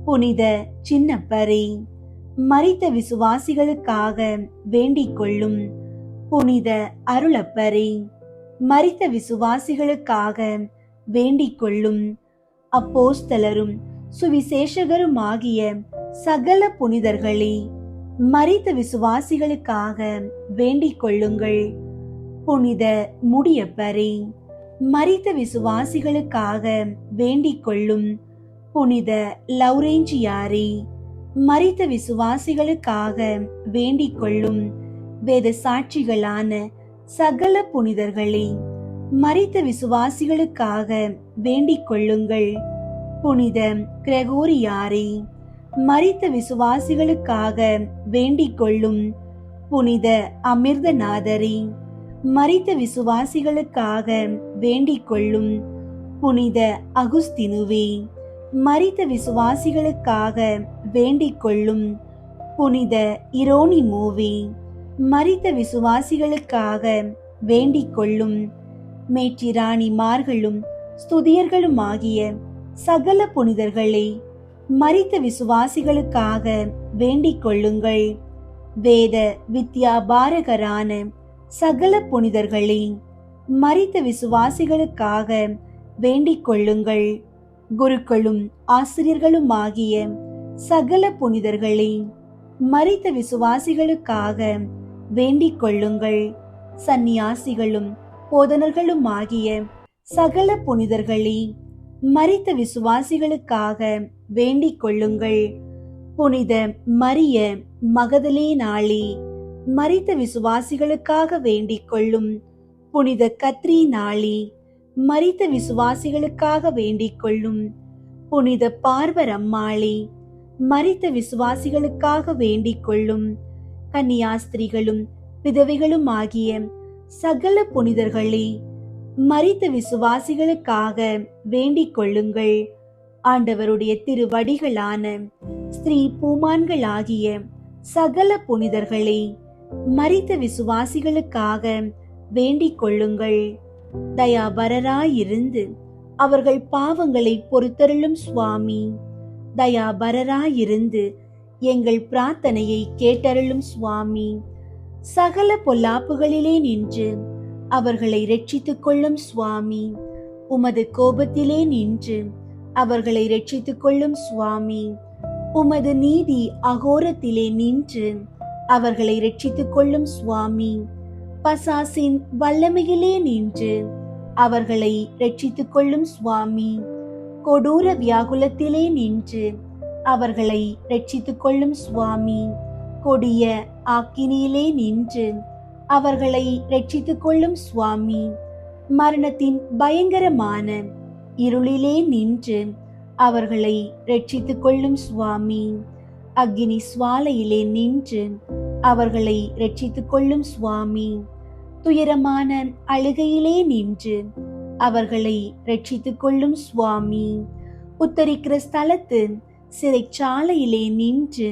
புனித சின்னப்பரே, மரித்த விசுவாசிகளுக்காக வேண்டிக் கொள்ளும். புனித அருளப்பரே, மரித்த விசுவாசிகளுக்காக வேண்டிக் கொள்ளும். அப்போஸ்தலரும் சுவிசேஷகருமாகிய சகல புனிதர்களே, மரித்த விசுவாசிகளுக்காக வேண்டிக் கொள்ளுங்கள். புனித முடியப்பரே, மரித்த விசுவாசிகளுக்காக வேண்டிக் கொள்ளும். புனித லௌரேஞ்சியாரே, மரித்த விசுவாசிகளுக்காக வேண்டிக் கொள்ளும். வேத சாட்சிகளான சகல புனிதர்களே, மரித்த விசுவாசிகளுக்காக வேண்டிக் கொள்ளுங்கள். புனித கிரகோரியாரே, மரித்த விசுவாசிகளுக்காக வேண்டிக் கொள்ளும். புனித அமிர்தநாதரே, மரித்த விசுவாசிகளுக்காக வேண்டிக் கொள்ளும். புனித அகுஸ்தினுவே, மரித்த விசுவாசிகளுக்காக வேண்டிக் கொள்ளும். புனித இரோனிமோவே, மரித்த விசுவாசிகளுக்காக வேண்டிக் கொள்ளும். மேற்றிராணிமார்களும் ஸ்துதியர்களுமாகிய சகல புனிதர்களே, மரித்த விசுவாசிகளுக்காக வேண்டிக் கொள்ளுங்கள். வேத வித்யாபாரகரான சகல புனிதர்களே, மரித்த விசுவாசிகளுக்காக வேண்டிக் கொள்ளுங்கள். குருக்களும் ஆசிரியர்களும் ஆகிய சகல புனிதர்களே, மரித்த விசுவாசிகளுக்காக வேண்டிக் கொள்ளுங்கள். சந்நியாசிகளும் போதனர்களும் ஆகிய சகல புனிதர்களே, மரித்த விசுவாசிகளுக்காக வேண்டிக் கொள்ளுங்கள். புனித மரிய மகதலேனாளே, மரித்த விசுவாசிகளுக்காக வேண்டிக் கொள்ளும். புனித கத்ரீனாளே, மரித்த விசுவாசிகளுக்காக வேண்டிக் கொள்ளும். புனித பார்வர் அம்மாளே, மரித்த விசுவாசிகளுக்காக வேண்டிக் கொள்ளும். கன்னியாஸ்திரிகளும் விதவைகளும் ஆகிய சகல புனிதர்களே, மரித்த விசுவாசிகளுக்காக வேண்டிக் கொள்ளுங்கள். ஆண்டவருடைய திருவடிகளான ஸ்ரீ பூமான்கள் ஆகிய சகல புனிதர்களே, மரித்த விசுவாசிகளுக்காக வேண்டிக் கொள்ளுங்கள். தயாபரராயிருந்து அவர்கள் பாவங்களை பொறுத்தருளும் சுவாமி. தயாபரராயிருந்து எங்கள் பிரார்த்தனையை கேட்டருளும் சுவாமி. சகல பொல்லாப்புகளிலே நின்று அவர்களை இரட்சித்துக் கொள்ளும் சுவாமி. உமது கோபத்திலே நின்று அவர்களை இரட்சித்துக் கொள்ளும் சுவாமி. உமது நீதி அகோரத்திலே நின்று அவர்களை இரட்சித்துக் கொள்ளும் சுவாமி. பசாசின் வல்லமையிலே நின்று அவர்களை இரட்சித்துக் கொள்ளும் சுவாமி. கொடூர வியாகுலத்திலே நின்று அவர்களை இரட்சித்துக் கொள்ளும் சுவாமி. கொடிய ஆக்கினியிலே நின்று அவர்களை இரட்சித்துக் கொள்ளும் சுவாமி. மரணத்தின் பயங்கரமான இருளிலே நின்று அவர்களை இரட்சித்துக் கொள்ளும் சுவாமி. அக்கினி சுவாலையிலே நின்று அவர்களை இரட்சித்துக் கொள்ளும் சுவாமி. துயரமான அழுகையிலே நின்று அவர்களை இரட்சித்துக் கொள்ளும் சுவாமி. உத்தரிக்கிற ஸ்தலத்து சிறைச்சாலையிலே நின்று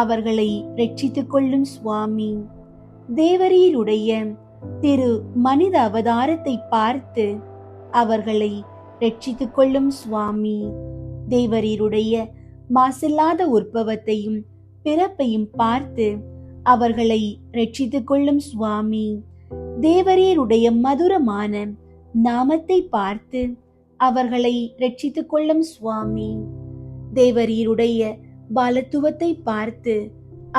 அவர்களை இரட்சித்துக் கொள்ளும் சுவாமி. தேவரீருடைய திரு மனித அவதாரத்தை பார்த்து அவர்களை இரட்சித்துக் கொள்ளும் சுவாமி. தேவரீருடைய மாசில்லாத உற்பவத்தையும் பிறப்பையும் பார்த்து அவர்களை இரட்சித்துக் கொள்ளும் சுவாமி. தேவரீருடைய மதுரமான நாமத்தை பார்த்து அவர்களை இரட்சித்துக் கொள்ளும் சுவாமி. தேவரீருடைய பாலத்துவத்தை பார்த்து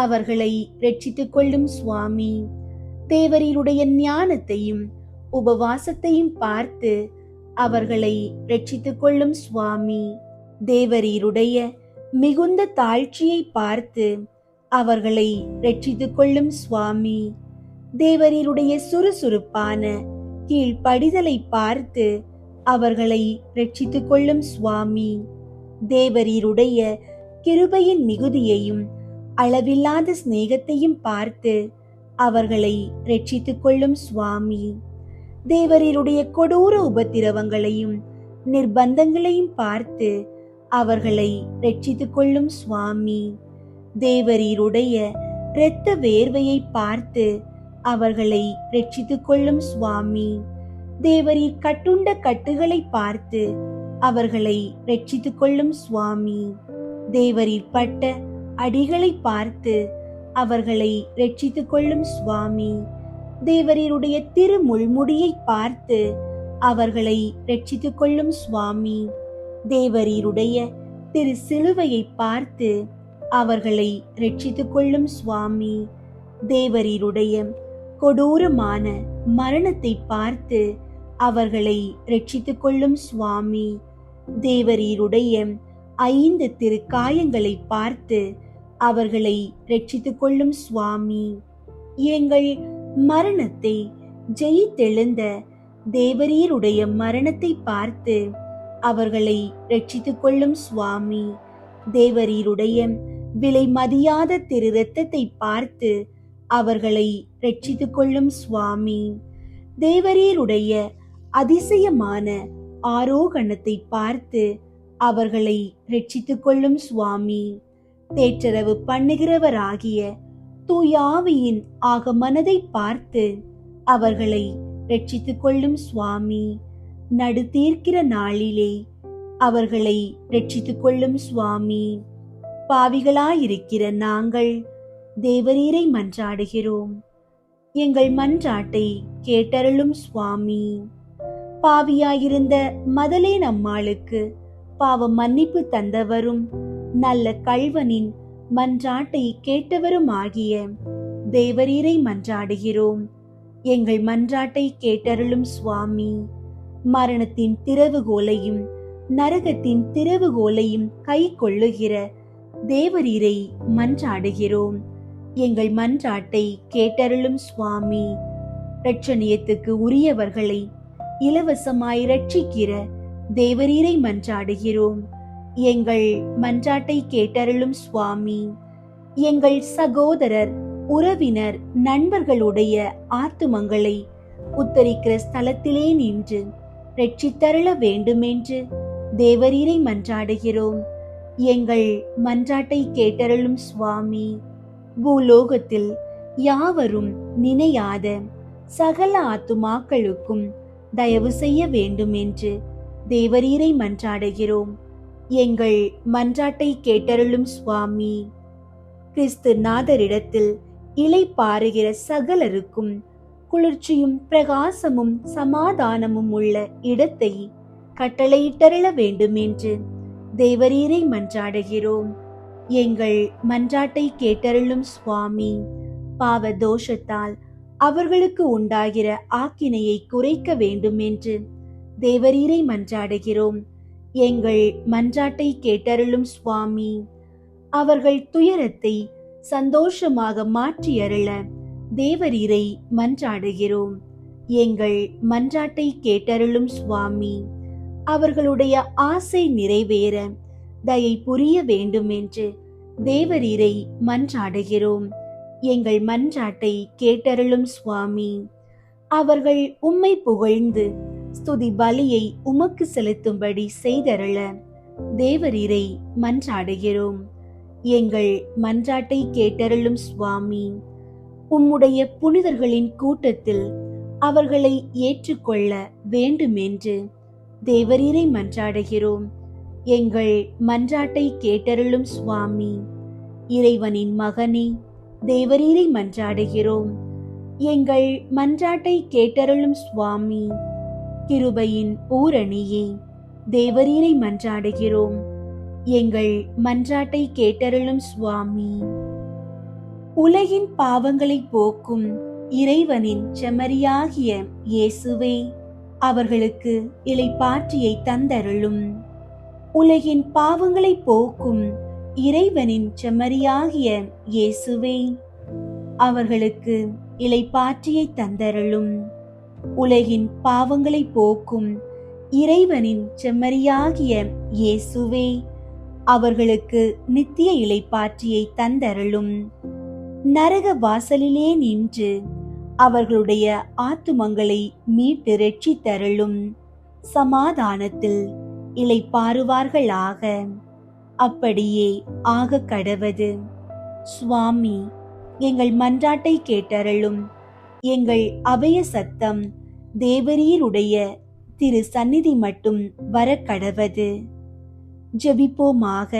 அவர்களை இரட்சித்துக் கொள்ளும் சுவாமி. தேவரீருடைய ஞானத்தையும் உபவாசத்தையும் பார்த்து அவர்களை இரட்சித்துக் கொள்ளும் சுவாமி. தேவரீருடைய மிகுந்த தாழ்ச்சியை பார்த்து அவர்களை இரட்சித்துக் கொள்ளும் சுவாமி. தேவரீருடைய சுறுசுறுப்பான கீழ்ப்படிதலை பார்த்து அவர்களை இரட்சித்துக் கொள்ளும் சுவாமி. தேவரீருடைய கிருபையின் மிகுதியையும் அளவில்லாத சிநேகத்தையும் பார்த்து அவர்களை இரட்சித்துக் கொள்ளும் சுவாமி. தேவரீருடைய கொடூர உபத்திரவங்களையும் நிர்பந்தங்களையும் பார்த்து அவர்களை இரட்சித்துக் கொள்ளும் சுவாமி. தேவரீருடைய இரத்த வேர்வையை பார்த்து அவர்களை இரட்சித்துக் கொள்ளும் சுவாமி. தேவரீர் கட்டுண்ட கட்டுகளை பார்த்து அவர்களை இரட்சித்துக் கொள்ளும் சுவாமி. தேவரீர் பட்ட அடிகளை பார்த்து அவர்களை இரட்சித்துக் கொள்ளும் சுவாமி. தேவரீருடைய திருமுள்முடியை பார்த்து அவர்களை இரட்சித்துக் கொள்ளும் சுவாமி. தேவரீருடைய திரு சிலுவையை பார்த்து அவர்களை இரட்சித்துக் கொள்ளும் சுவாமி. தேவரீருடைய கொடூரமான மரணத்தை பார்த்து அவர்களை இரட்சித்துக் கொள்ளும் சுவாமி. தேவரீருடைய 5 திருக்காயங்களை பார்த்து அவர்களை இரட்சித்துக் கொள்ளும் சுவாமி. எங்கள் மரணத்தை ஜெயித்தெழுந்த தேவரீருடைய மரணத்தை பார்த்து அவர்களை இரட்சித்துக் கொள்ளும் சுவாமி. தேவரீருடைய விலை மதியாத திரு இரத்தத்தை பார்த்து அவர்களை இரட்சித்துக் கொள்ளும் சுவாமி. தேவரீருடைய அதிசயமான ஆரோகணத்தை பார்த்து அவர்களை இரட்சித்துக் கொள்ளும் சுவாமி. தேற்றரவு பண்ணுகிறவராகிய தூயாவியின் ஆகமனதை பார்த்து அவர்களை இரட்சித்துக் கொள்ளும் சுவாமி. நடுத்தீர்க்கிற நாளிலே அவர்களை இரட்சித்துக் கொள்ளும் சுவாமி. பாவிகளாயிருக்கிற நாங்கள் தேவரீரை மன்றாடுகிறோம். எங்கள் மன்றாட்டை கேட்டருளும் சுவாமி. பாவியாயிருந்த மதலேன் அம்மாளுக்கு பாவ மன்னிப்பு தந்தவரும் நல்ல கள்வனின் மன்றாட்டை கேட்டவரும் ஆகிய தேவரீரை மன்றாடுகிறோம். எங்கள் மன்றாட்டை கேட்டருளும் சுவாமி. மரணத்தின் திறவுகோலையும் நரகத்தின் திறவுகோலையும் கை கொள்ளுகிற தேவரீரை மன்றாடுகிறோம். எங்கள் மன்றாட்டை கேட்டருளும் சுவாமி. இரட்சணியத்துக்கு உரியவர்களை இலவசமாய் ரட்சிக்கிற தேவரீரை மன்றாடுகிறோம். எங்கள் மன்றாட்டை கேட்டருளும் சுவாமி. எங்கள் சகோதரர், உறவினர், நண்பர்களுடைய ஆத்துமங்களை உத்தரிக்கிற ஸ்தலத்திலே நின்று ரட்சித்தருள வேண்டுமென்று தேவரீரை மன்றாடுகிறோம். எங்கள் மன்றாட்டை கேட்டருளும் சுவாமி. பூலோகத்தில் யாவரும் நினையாத சகல ஆத்துமாக்களுக்கும் தயவு செய்ய வேண்டும் என்று தேவரீரை மன்றாடுகிறோம். எங்கள் மன்றாட்டை கேட்டருளும் சுவாமி. கிறிஸ்து நாதரிடத்தில் இளைப்பாறுகிற சகலருக்கும் குளிர்ச்சியும் பிரகாசமும் சமாதானமும் உள்ள இடத்தை கட்டளையிட்டருள வேண்டும் என்று தேவரீரை மன்றாடுகிறோம். எங்கள் மன்றாட்டை கேட்டருளும் சுவாமி. பாவ தோஷத்தால் அவர்களுக்கு உண்டாகிற ஆக்கினையை குறைக்க வேண்டும் என்று தேவரீரை மன்றாடுகிறோம். எங்கள் மன்றாட்டை கேட்டருளும் சுவாமி. அவர்கள் துயரத்தை சந்தோஷமாக மாற்றியருள தேவரீரை மன்றாடுகிறோம். எங்கள் மன்றாட்டை கேட்டருளும் சுவாமி. அவர்களுடைய ஆசை நிறைவேற தயை புரிய வேண்டும் என்று தேவரீரை மன்றாடுகிறோம். எங்கள் மன்றாட்டை கேட்டருளும் சுவாமி. அவர்கள் உம்மை புகழ்ந்து ஸ்துதி பலியை உமக்கு செலுத்தும்படி செய்தருள தேவரீரை மன்றாடுகிறோம். எங்கள் மன்றாட்டை கேட்டருளும் சுவாமி. உம்முடைய புனிதர்களின் கூட்டத்தில் அவர்களை ஏற்றுக்கொள்ள வேண்டுமென்று தேவரீரை மன்றாடுகிறோம். எங்கள் மன்றாட்டை கேட்டருளும் சுவாமி. இறைவனின் மகனே, தேவரீரை மன்றாடுகிறோம். எங்கள் மன்றாட்டை கேட்டருளும் சுவாமி. கிருபையின் பூரணியே, தேவரீரை மன்றாடுகிறோம். எங்கள் மன்றாட்டை கேட்டருளும் சுவாமி. உலகின் பாவங்களை போக்கும் இறைவனின் செம்மறியாகிய இயேசுவே, அவர்களுக்கு இளைப்பாற்றியை தந்தருளும். உலகின் பாவங்களை போக்கும் இறைவனின் செம்மறியாகிய இயேசுவே, அவர்களுக்கு இளைப்பாற்றியை தந்தருளும். உலகின் பாவங்களை போக்கும் இறைவனின் செம்மறியாகிய இயேசுவே, அவர்களுக்கு நித்திய இளைப்பாற்றியை தந்தருளும். நரக வாசலிலே நின்று அவர்களுடைய ஆத்துமங்களை மீட்டு ரட்சித்தருளும். சமாதானத்தில் இளைப்பாறுவார்களாக. அப்படியே ஆக கடவது. சுவாமி, எங்கள் மன்றாட்டை கேட்டருளும். எங்கள் அபய சத்தம் தேவரீருடைய திரு சந்நிதி மட்டும் வர கடவது. ஜெபிப்போமாக.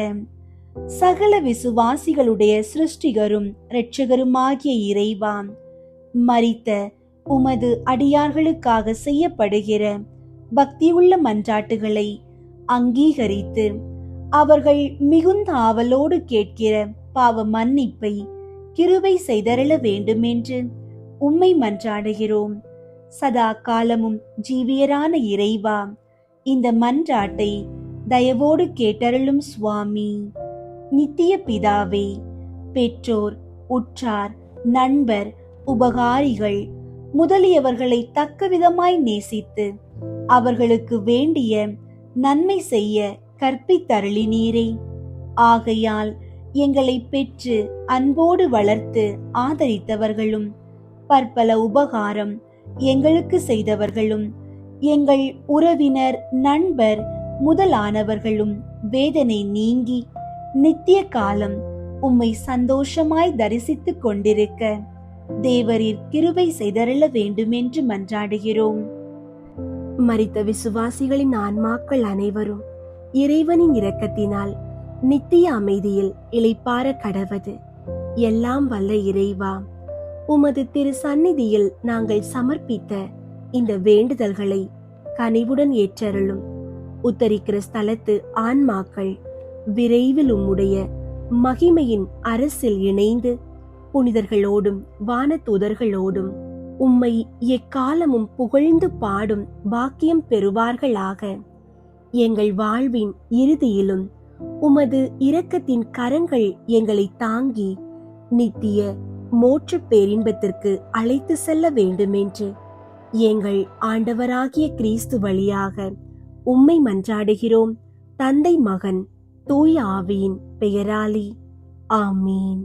சகல விசுவாசிகளுடைய சிருஷ்டிகரும் இரட்சகருமாகிய இறைவா, மரித்த உமது அடியார்களுக்காக செய்யப்படுகிற பக்தியுள்ள மன்றாட்டுகளை அங்கீகரித்து அவர்கள் மிகுந்த ஆவலோடு கேட்கிற பாவ மன்னிப்பை கிருபை செய்தருள வேண்டுமென்று உம்மை மன்றாடுகிறோம். சதா காலமும் ஜீவியரான இறைவா, இந்த மன்றாட்டை தயவோடு கேட்டருளும் சுவாமி. நித்திய பிதாவே, பெற்றோர், உற்றார், நண்பர், உபகாரிகள் முதலியவர்களை தக்கவிதமாய் நேசித்து அவர்களுக்கு வேண்டிய நன்மை செய்ய கற்பித்தருளினீரே. ஆகையால் எங்களை பெற்று அன்போடு வளர்த்து ஆதரித்தவர்களும் பற்பல உபகாரம் எங்களுக்கு செய்தவர்களும் எங்கள் உறவினர், நண்பர் முதலானவர்களும் வேதனை நீங்கி நித்திய காலம் உம்மை சந்தோஷமாய் தரிசித்துக் கொண்டிருக்க தேவரீர் கிருபை செய்தருள வேண்டுமென்று மன்றாடுகிறோம். மரித்த விசுவாசிகளின் ஆன்மாக்கள் அனைவரும் இறைவனின் இரக்கத்தினால் நித்திய அமைதியில் இளைப்பாற கடவது. எல்லாம் வல்ல இறைவா, உமது திரு சந்நிதியில் நாங்கள் சமர்ப்பித்த இந்த வேண்டுதல்களை கனிவுடன் ஏற்றருளும். உத்தரிக்கிற ஸ்தலத்து ஆன்மாக்கள் விரைவில் உம்முடைய மகிமையின் அரசில் இணைந்து புனிதர்களோடும் வானதூதர்களோடும் உம்மை எக்காலமும் புகழ்ந்து பாடும் பாக்கியம் பெறுவார்களாக. எங்கள் வாழ்வின் இறுதியிலும் உமது இரக்கத்தின் கரங்கள் எங்களை தாங்கி நித்திய மோட்ச பேரின்பத்திற்கு அழைத்து செல்ல வேண்டுமென்று எங்கள் ஆண்டவராகிய கிறிஸ்து வழியாக உம்மை மன்றாடுகிறோம். தந்தை, மகன், தூய ஆவியின் பெயராலே. ஆமீன்.